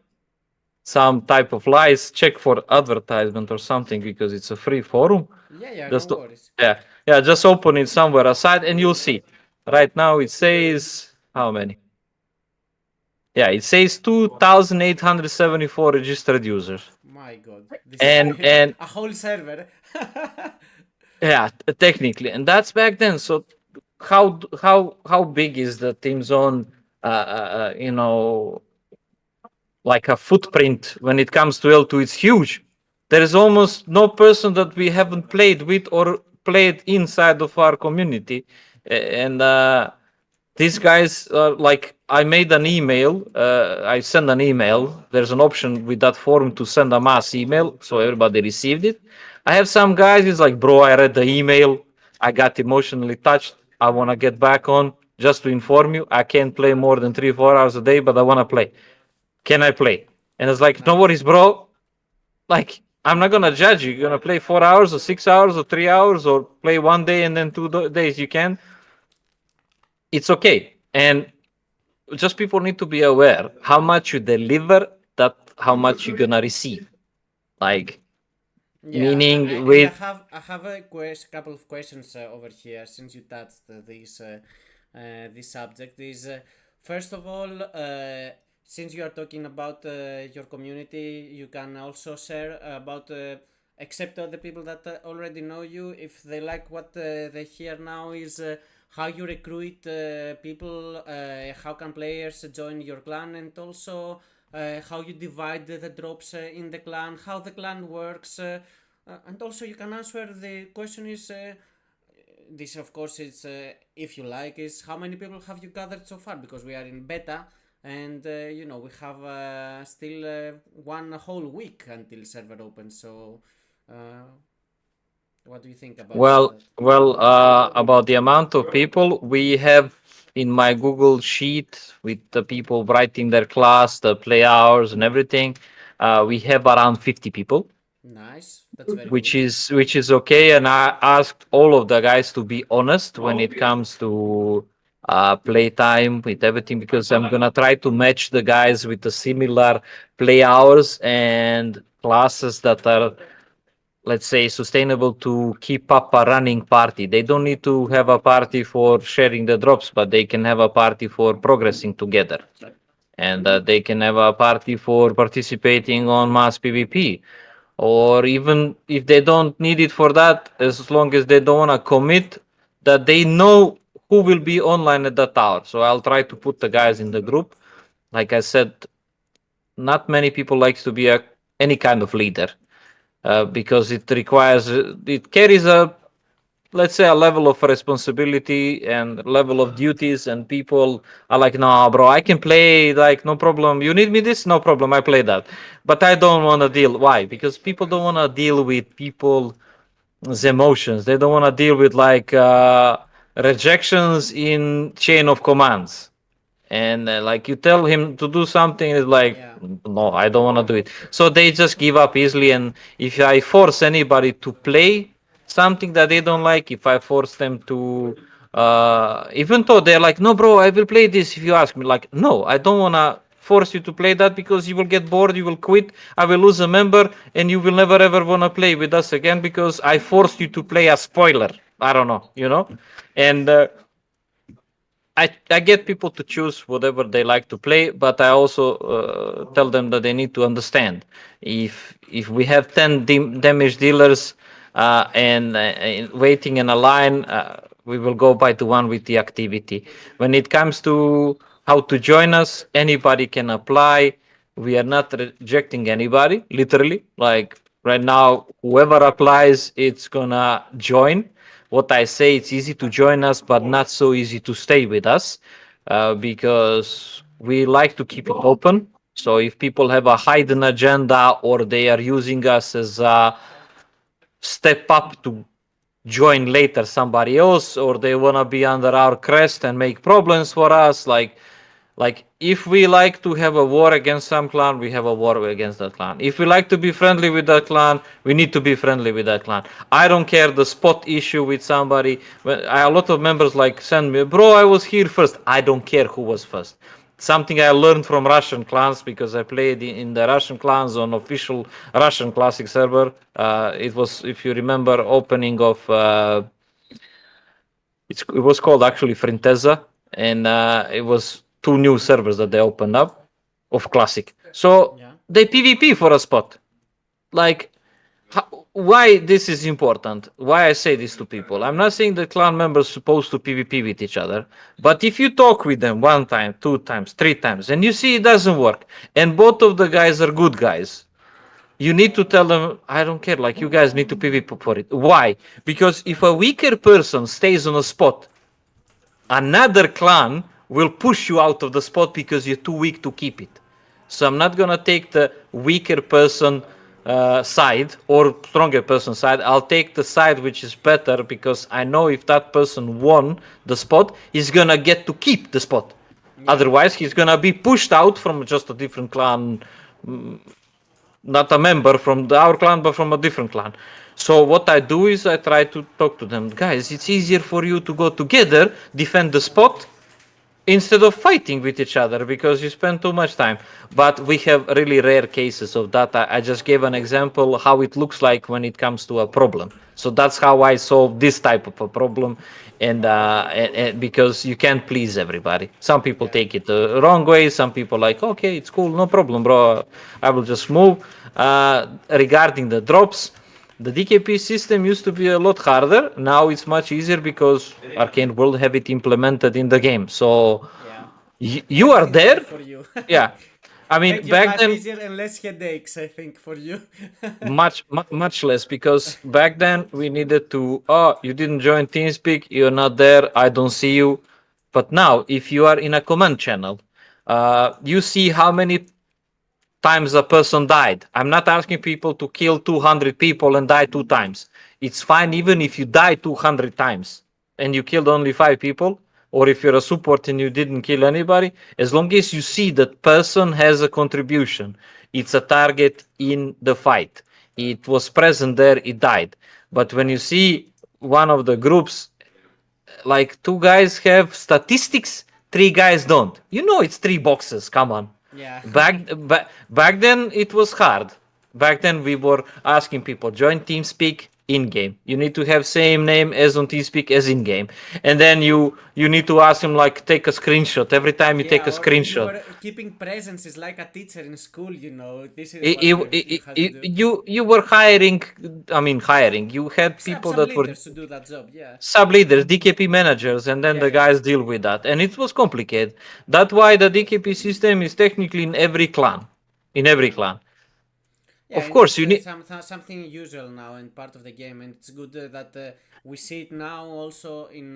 some type of lies. Check for advertisement or something because it's a free forum. Yeah, yeah, no Just worries. yeah, yeah. Just open it somewhere aside and you'll see. Right now it says how many? Yeah, it says 2,874 registered users. My god, this is And a whole server. yeah, technically, and that's back then. So how big is the team zone? You know, like a footprint when it comes to L2, it's huge. There is almost no person that we haven't played with or played inside of our community. And these guys are like, I made an email, I sent an email. There's an option with that forum to send a mass email, so everybody received it. I have some guys, it's like, bro, I read the email, I got emotionally touched, I want to get back on. Just to inform you, I can't play more than 3 4 hours a day, but I want to play. Can I play? And it's like, no Nice. worries, bro. Like, I'm not gonna judge you. You're gonna play 4 hours or 6 hours or 3 hours or play one day and then 2 days. You can. It's okay. And just people need to be aware how much you deliver, that how much you're gonna receive. Like, Yeah, meaning and with I have a couple of questions over here since you touched this subject. Is first of all, since you are talking about your community, you can also share about except the people that already know you, if they like what they hear now, is how you recruit people, how can players join your clan, and also how you divide the drops in the clan, how the clan works, and also you can answer the question is this of course is if you like is how many people have you gathered so far, because we are in beta and you know we have still one whole week until server opens. So uh, what do you think about that? about the amount of people we have in my Google sheet with the people writing their class, the play hours and everything. We have around 50 people, Nice, that's very which good. is okay. And I asked all of the guys to be honest when it comes to playtime with everything, because I'm gonna try to match the guys with the similar play hours and classes that are let's say, sustainable to keep up a running party. They don't need to have a party for sharing the drops, but they can have a party for progressing together. And they can have a party for participating on mass PvP. Or even if they don't need it for that, as long as they don't want to commit, that they know who will be online at that hour. So I'll try to put the guys in the group. Like I said, not many people likes to be any kind of leader because it requires it carries a, let's say, a level of responsibility and level of duties, and people are like, no bro, I can play, like, no problem, you need me this, no problem, I play that, but I don't want to deal. Why? Because people don't want to deal with people's emotions. They don't want to deal with like rejections in chain of commands. And like, you tell him to do something, it's like, Yeah. no, I don't want to do it. So they just give up easily. And if I force anybody to play something that they don't like, if I force them to even though they're like, no bro, I will play this if you ask me, like, no, I don't want to force you to play that, because you will get bored, you will quit, I will lose a member, and you will never ever want to play with us again because I forced you to play a spoiler. I don't know, and I get people to choose whatever they like to play, but I also tell them that they need to understand, if we have 10 damage dealers and waiting in a line, we will go by the one with the activity. When it comes to how to join us, anybody can apply. We are not rejecting anybody, literally. Like right now, whoever applies, it's gonna join. What I say, it's easy to join us, but not so easy to stay with us, because we like to keep it open. So if people have a hidden agenda, or they are using us as a step up to join later somebody else, or they want to be under our crest and make problems for us, like, if we like to have a war against some clan, we have a war against that clan. If we like to be friendly with that clan, we need to be friendly with that clan. I don't care the spot issue with somebody. A lot of members like send me, bro, I was here first. I don't care who was first. Something I learned from Russian clans, because I played in the Russian clans on official Russian classic server. It was, if you remember, opening of it was called actually Frinteza, and it was two new servers that they opened up of Classic. So Yeah. they PvP for a spot. Like, why this is important? Why I say this to people? I'm not saying that clan members supposed to PvP with each other, but if you talk with them one time, two times, three times, and you see it doesn't work, and both of the guys are good guys, you need to tell them, I don't care, like, you guys need to PvP for it. Why? Because if a weaker person stays on a spot, another clan will push you out of the spot because you're too weak to keep it. So I'm not gonna take the weaker person side or stronger person side. I'll take the side which is better, because I know if that person won the spot, he's gonna get to keep the spot. Yeah. Otherwise, he's gonna be pushed out from just a different clan, not a member from our clan, but from a different clan. So what I do is I try to talk to them, guys, it's easier for you to go together, defend the spot, instead of fighting with each other, because you spend too much time. But we have really rare cases of that. I just gave an example how it looks like when it comes to a problem. So that's how I solve this type of a problem. And because you can't please everybody, some people Yeah. take it the wrong way, some people like, okay, it's cool, no problem bro, I will just move. Regarding the drops, the DKP system used to be a lot harder. Now it's much easier because Arcane will have it implemented in the game. So Yeah. you are Everything's there there. for you. Yeah. I mean, Make your back life then, easier and less headaches, I think, for you. much less, because back then we needed to, oh, you didn't join TeamSpeak, you're not there, I don't see you. But now, if you are in a command channel, you see how many times a person died. I'm not asking people to kill 200 people and die two times. It's fine even if you die 200 times and you killed only 5 people, or if you're a support and you didn't kill anybody, as long as you see that person has a contribution, it's a target in the fight. It was present there, it died. But when you see one of the groups, like, two guys have statistics, three guys don't. You know, it's three boxes. Come on. Yeah. Back then it was hard. Back then, we were asking people join TeamSpeak in game. You need to have same name as on TeamSpeak as in game, and then you need to ask them like take a screenshot every time you take Yeah, a or you screenshot. were keeping presence is like a teacher in school, you know. This is what you had to do. You were hiring. I mean, hiring. You had people Some that were leaders to do that job, yeah. sub leaders, DKP managers, and then Yeah, the yeah. guys deal with that, and it was complicated. That's why the DKP system is technically in every clan. In every clan, Yeah, of and course, it's you need. something usual now and part of the game, and it's good that we see it now also in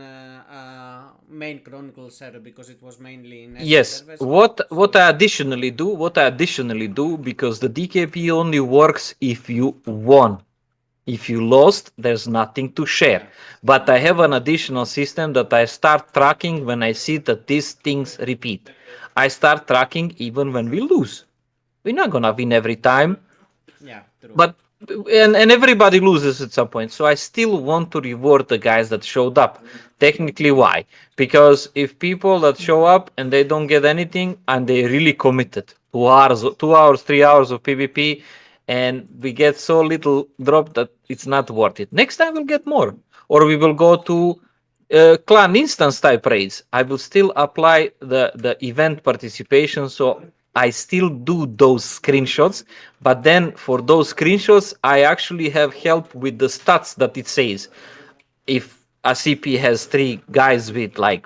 main Chronicle server because it was mainly in SO Yes. servers. What So I additionally do, because the DKP only works if you won. If you lost, there's nothing to share. yeah, But I have an additional system that I start tracking when I see that these things repeat. I start tracking even when we lose. We're not gonna win every time, yeah, true. but and everybody loses at some point, so I still want to reward the guys that showed up. Technically, why? Because if people that show up and they don't get anything and they really committed 2 hours, 2 hours, 3 hours of PvP, and we get so little drop that it's not worth it. Next time we'll get more, or we will go to clan instance type raids. I will still apply the event participation, so I still do those screenshots. But then for those screenshots, I actually have help with the stats that it says. If a CP has 3 guys with like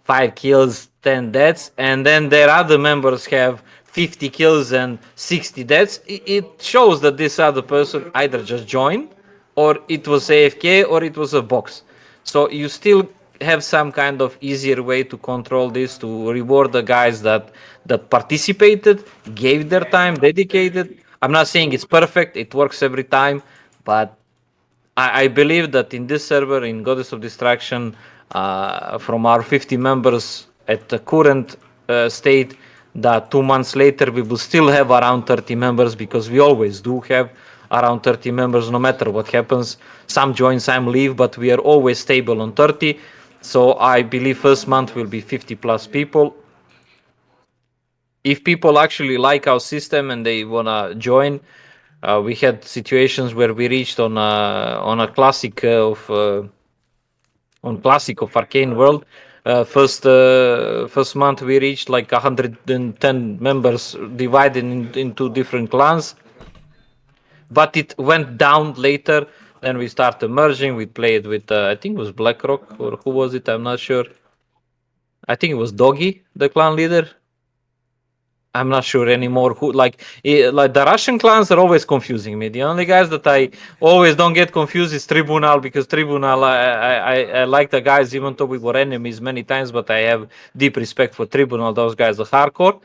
5 kills, 10 deaths, and then their other members have 50 kills and 60 deaths, it shows that this other person either just joined, or it was AFK, or it was a box. So you still have some kind of easier way to control this, to reward the guys that participated, gave their time, dedicated. I'm not saying it's perfect, it works every time, but I believe that in this server, in Goddess of Distraction, from our 50 members at the current state, that 2 months later we will still have around 30 members, because we always do have around 30 members no matter what happens. Some join, some leave, but we are always stable on 30. So I believe first month will be 50 plus people. If people actually like our system and they wanna join, we had situations where we reached on a classic of Arcane World. First month we reached like 110 members divided into different clans, but it went down later. Then we started merging. We played with I think it was BlackRock, or who was it? I'm not sure. I think it was Doggy, the clan leader. I'm not sure anymore who, like the Russian clans are always confusing me. The only guys that I always don't get confused is Tribunal, because Tribunal, I like the guys even though we were enemies many times, but I have deep respect for Tribunal. Those guys are hardcore.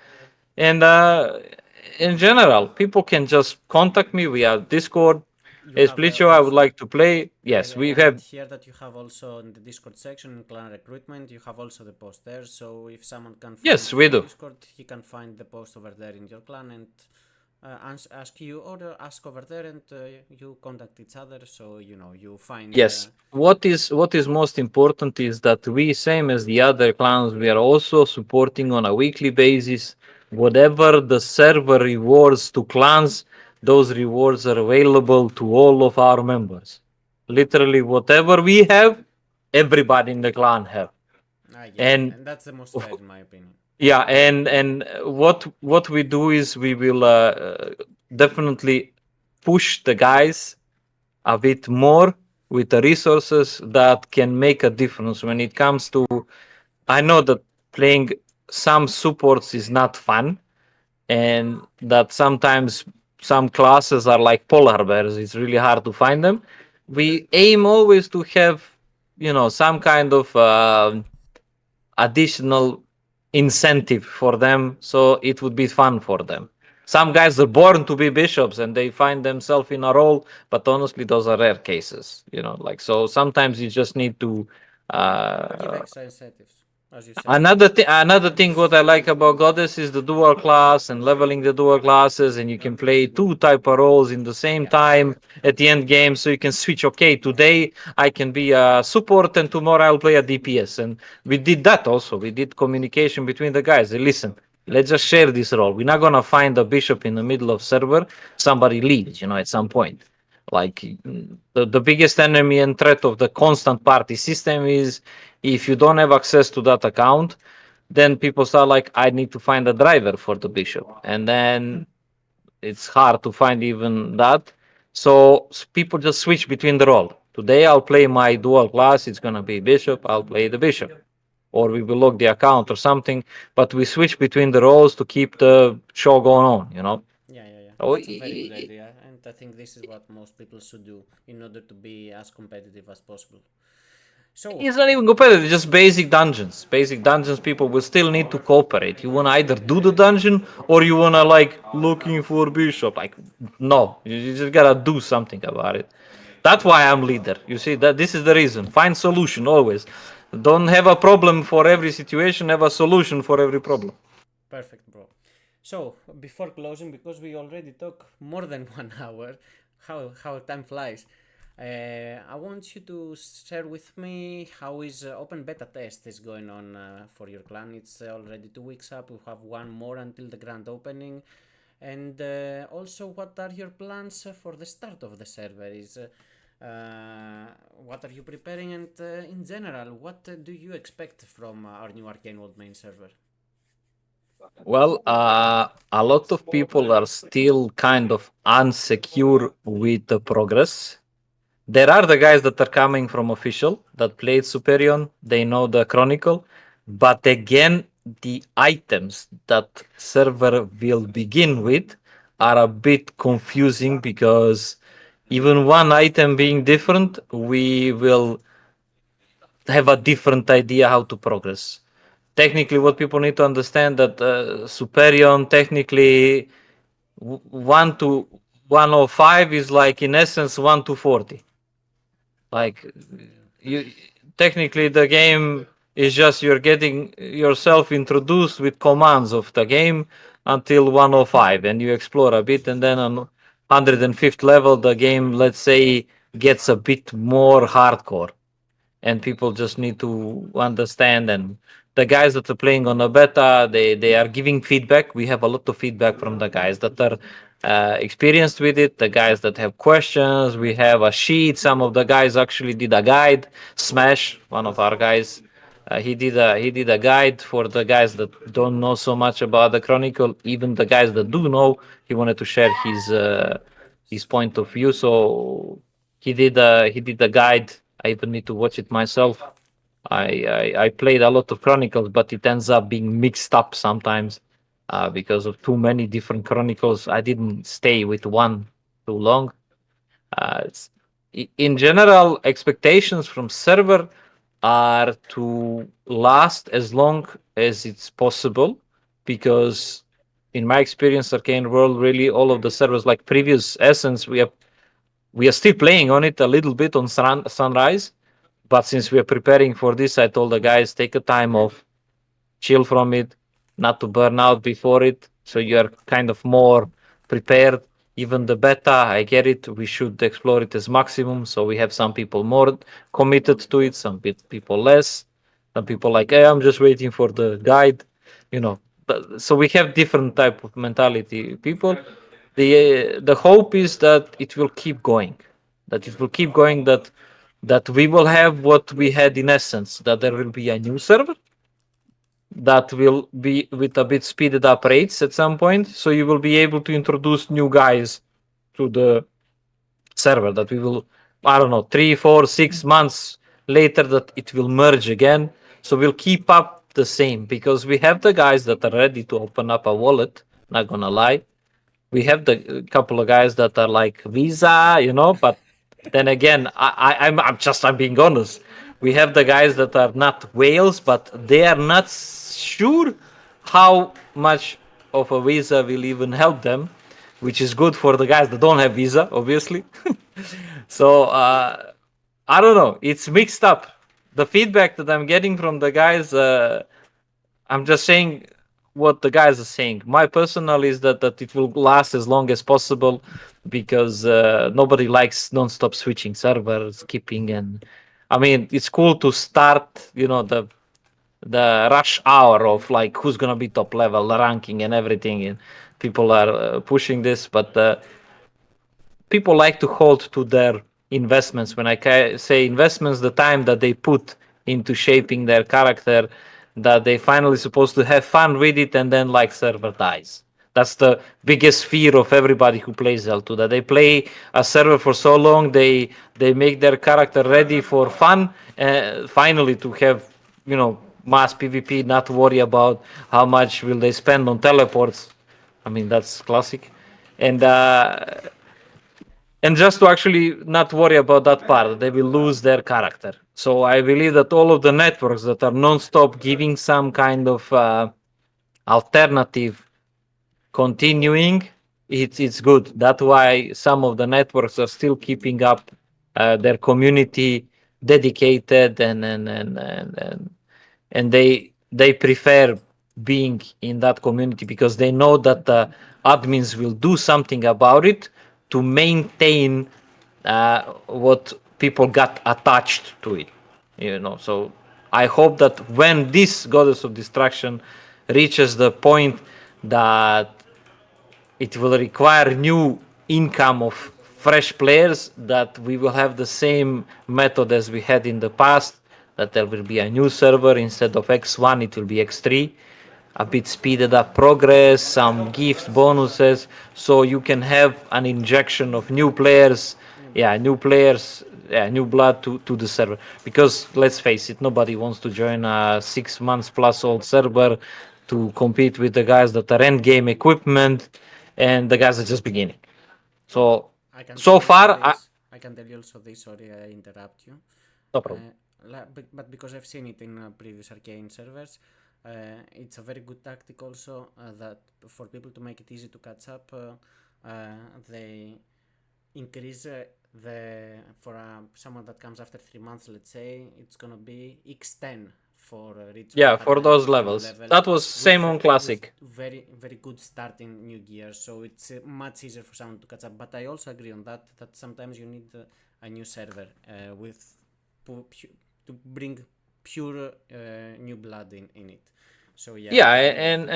And in general, people can just contact me via Discord. You Hey, have SplichO, I would also, like to play. yeah, Yes, we and have. here that you have also in the Discord section in clan recruitment, you have also the post there. So if someone can find Yes, you we in do. Discord, he can find the post over there in your clan and ask you or ask over there, and you contact each other. So you know you find. Yes. What is most important is that we, same as the other clans, we are also supporting on a weekly basis whatever the server rewards to clans. Those rewards are available to all of our members. Literally, whatever we have, everybody in the clan have. Yeah, And and that's the most of fair in my opinion. yeah, and what we do is we will definitely push the guys a bit more with the resources that can make a difference when it comes to. I know that playing some supports is not fun, and that sometimes some classes are like polar bears. It's really hard to find them. We aim always to have, some kind of additional incentive for them, so it would be fun for them. Some guys are born to be bishops and they find themselves in a role, but honestly those are rare cases, like, so sometimes you just need to Give uh, extra incentives, as you said. another thing what I like about Goddess is the dual class and leveling the dual classes, and you can play two type of roles in the same Yeah, time at the end game, so you can switch. Okay, today I can be a support and tomorrow I'll play a DPS, and we did that also. We did communication between the guys. They listen. Let's just share this role. We're not gonna find a bishop in the middle of server. Somebody leaves, at some point. Like the biggest enemy and threat of the constant party system is if you don't have access to that account, then people start like, I need to find a driver for the bishop, and then it's hard to find even that. So people just switch between the role. Today I'll play my dual class. It's gonna be bishop. I'll play the bishop, or we will lock the account or something. But we switch between the roles to keep the show going on. Yeah, yeah, yeah. So That's a very good idea, and I think this is what most people should do in order to be as competitive as possible. So, it's not even competitive, just basic dungeons. Basic dungeons, people will still need to cooperate. You wanna either do the dungeon or you wanna like looking for bishop. Like, no, you just gotta do something about it. That's why I'm leader. You see, that this is the reason. Find solution always. Don't have a problem for every situation, have a solution for every problem. perfect, bro. So, before closing, because we already talk more than 1 hour, how time flies. I want you to share with me how is open beta test is going on for your clan. It's already 2 weeks up. We have one more until the grand opening, and also what are your plans for the start of the server? What are you preparing, and in general, what do you expect from our new Arcane World main server? Well, a lot of people are still kind of unsecure with the progress. There are the guys that are coming from official that played Superion, they know the Chronicle, but again, the items that server will begin with are a bit confusing because even one item being different, we will have a different idea how to progress. Technically, what people need to understand that Superion technically 1 to 105 is like in essence 1 to 40. Like you technically the game is just you're getting yourself introduced with commands of the game until 105 and you explore a bit, and then on 105th level the game, let's say, gets a bit more hardcore and people just need to understand. And the guys that are playing on the beta, they are giving feedback. We have a lot of feedback from the guys that are experienced with it, the guys that have questions. We have a sheet. Some of the guys actually did a guide. Smash, one of our guys, he did a guide for the guys that don't know so much about the Chronicle. Even the guys that do know, he wanted to share his point of view. So he did a guide. I even need to watch it myself. I played a lot of Chronicles, but it ends up being mixed up sometimes because of too many different Chronicles. I didn't stay with one too long. It's, in general, expectations from server are to last as long as it's possible, because in my experience, Arcane World, really all of the servers like previous Essence, we are still playing on it a little bit on Sunrise, but since we are preparing for this, I told the guys take a time off, chill from it, not to burn out before it. So you are kind of more prepared. Even the beta, I get it. We should explore it as maximum. So we have some people more committed to it, some people less. Some people like, hey, I'm just waiting for the guide, you know. So we have different type of mentality. People, the hope is that it will keep going, that it will keep going, that we will have what we had in Essence, that there will be a new server that will be with a bit speeded up rates at some point. So you will be able to introduce new guys to the server, that we will, I don't know, 3, 4, 6 months later that it will merge again. So we'll keep up the same because we have the guys that are ready to open up a wallet, not gonna lie. We have the couple of guys that are like Visa, but then again, I'm being honest. We have the guys that are not whales, but they are not sure how much of a visa will even help them, which is good for the guys that don't have visa, obviously. So I don't know. It's mixed up. The feedback that I'm getting from the guys, I'm just saying what the guys are saying. My personal is that it will last as long as possible, because nobody likes non-stop switching servers, skipping, and I mean it's cool to start, the rush hour of like who's gonna be top level, the ranking and everything, and people are pushing this, but people like to hold to their investments. When I say investments, the time that they put into shaping their character, that they finally supposed to have fun with it, and then like server dies. That's the biggest fear of everybody who plays L2. That they play a server for so long, they make their character ready for fun, finally to have mass PvP, not worry about how much will they spend on teleports. I mean that's classic, and just to actually not worry about that part, they will lose their character. So I believe that all of the networks that are non-stop giving some kind of alternative continuing, it's good. That's why some of the networks are still keeping up their community dedicated, and they prefer being in that community because they know that the admins will do something about it to maintain what people got attached to it. So I hope that when this goddess of destruction reaches the point that it will require new income of fresh players, that we will have the same method as we had in the past, that there will be a new server. Instead of X1 it will be X3, a bit speeded up progress, some gifts, bonuses, so you can have an injection of new players. New Yeah, blood. new players, yeah, new blood to the server. Because let's face it, nobody wants to join a 6 months plus old server to compete with the guys that are end game equipment and the guys are just beginning. So I can tell so you also far, this. I can tell you also this. Sorry, I interrupt you. no problem. But because I've seen it in previous Arcane servers, it's a very good tactic also that for people to make it easy to catch up, they increase the for someone that comes after 3 months. Let's say it's gonna be X10 for reach Yeah, for those 150 new levels, level that was same on with classic. very good starting new gear. So it's much easier for someone to catch up. But I also agree on that sometimes you need a new server with to bring pure new blood in it. So yeah, Yeah, I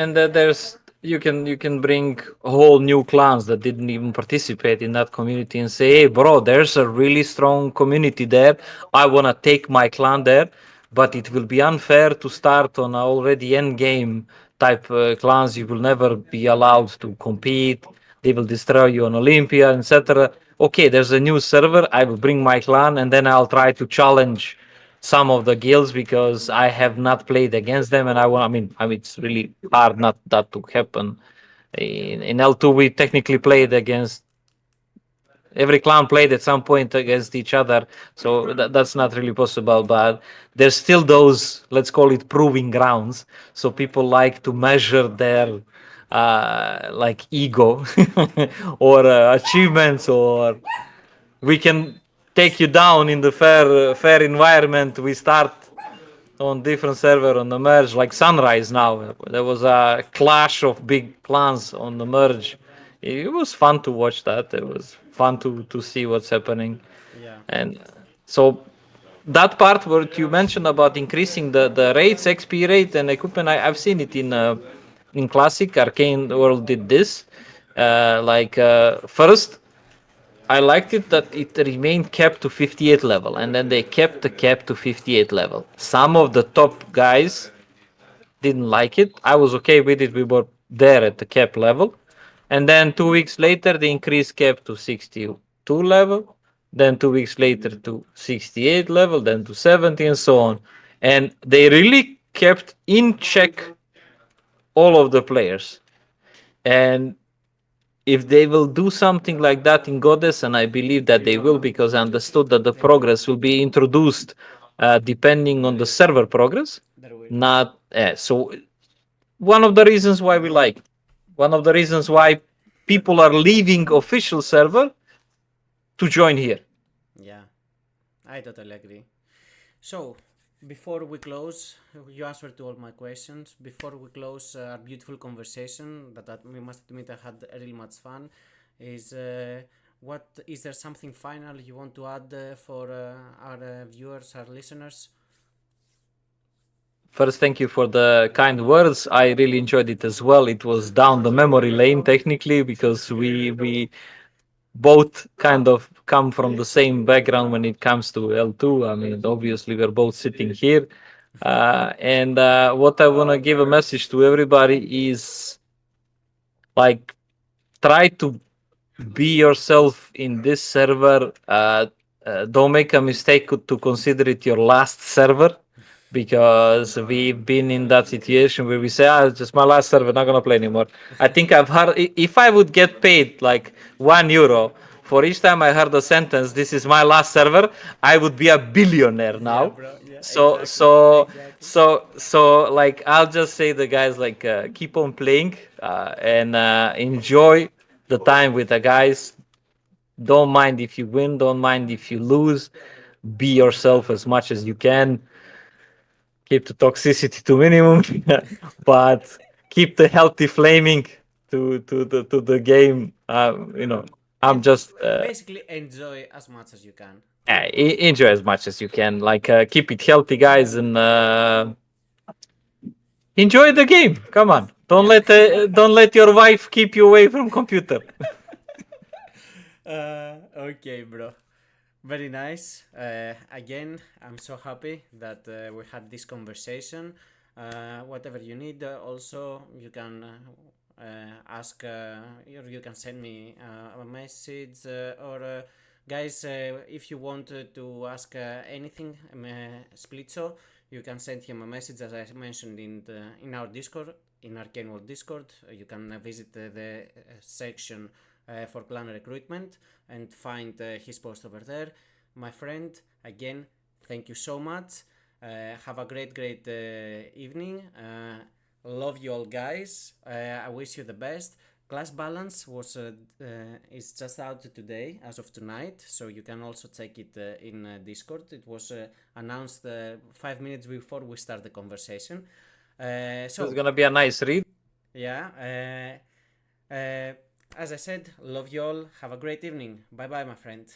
and there's you can bring whole new clans that didn't even participate in that community and say, hey, bro, there's a really strong community there. I wanna take my clan there, but it will be unfair to start on a already end game type clans. You will never be allowed to compete. They will destroy you on Olympia, etc. Okay, there's a new server. I will bring my clan, and then I'll try to challenge some of the guilds because I have not played against them, and I want. I mean, it's really hard not that to happen. In L2, we technically played against every clan played at some point against each other, so that's not really possible. But there's still those, let's call it, proving grounds. So people like to measure their like ego or achievements, or we can take you down in the fair environment. We start on different server on the merge, like Sunrise. Now there was a clash of big clans on the merge. It was fun to watch that. It was fun to see what's happening. yeah. And so that part what you mentioned about increasing the rates, XP rate and equipment, I've seen it in classic. Arcane World did this. First I liked it that it remained capped to 58 level, and then they kept the cap to 58 level. Some of the top guys didn't like it. I was okay with it. We were there at the cap level. And then 2 weeks later, they increased cap to 62 level. Then 2 weeks later to 68 level, then to 70, and so on. And they really kept in check all of the players. And if they will do something like that in Goddess, and I believe that they will, because I understood that the progress will be introduced depending on the server progress. There will. Not so. One of the reasons why we like, one of the reasons why people are leaving official server to join here. Yeah, I totally agree. So, before we close, you answered to all my questions. Before we close our beautiful conversation that we must admit I had really much fun, is what is there something final you want to add for our viewers, our listeners? First, thank you for the kind words. I really enjoyed it as well. It was down the memory lane technically because we both kind of come from the same background when it comes to L2. I mean, obviously we're both sitting here. And what I want to give a message to everybody is like try to be yourself in this server. Don't make a mistake to consider it your last server because we've been in that situation where we say, "Ah, it's just my last server, not gonna play anymore." I think I've heard if I would get paid like €1 for each time I heard a sentence, "This is my last server," I would be a billionaire Yeah, now. bro. Yeah, So exactly. so Exactly. so like I'll just say the guys like keep on playing and enjoy the time with the guys. Don't mind if you win, don't mind if you lose. Be yourself as much as you can. Keep the toxicity to minimum, but keep the healthy flaming to the game. I'm And just basically enjoy as much as you can. enjoy as much as you can. Like keep it healthy, guys, and enjoy the game. Come on, Yeah. don't let your wife keep you away from computer. Okay, bro. Very nice. Again, I'm so happy that we had this conversation. Whatever you need, also you can ask, or you can send me a message, or guys, if you want to ask anything, SplichO, you can send him a message as I mentioned in our Discord, in Arcane World Discord. You can visit the section for clan recruitment and find his post over there. My friend, again, thank you so much. Have a great evening. Love you all, guys. I wish you the best. Class balance was is just out today, as of tonight, so you can also check it in Discord. It was announced 5 minutes before we start the conversation. It's So gonna be a nice read. yeah, as I said, love you all. Have a great evening. Bye bye, my friend.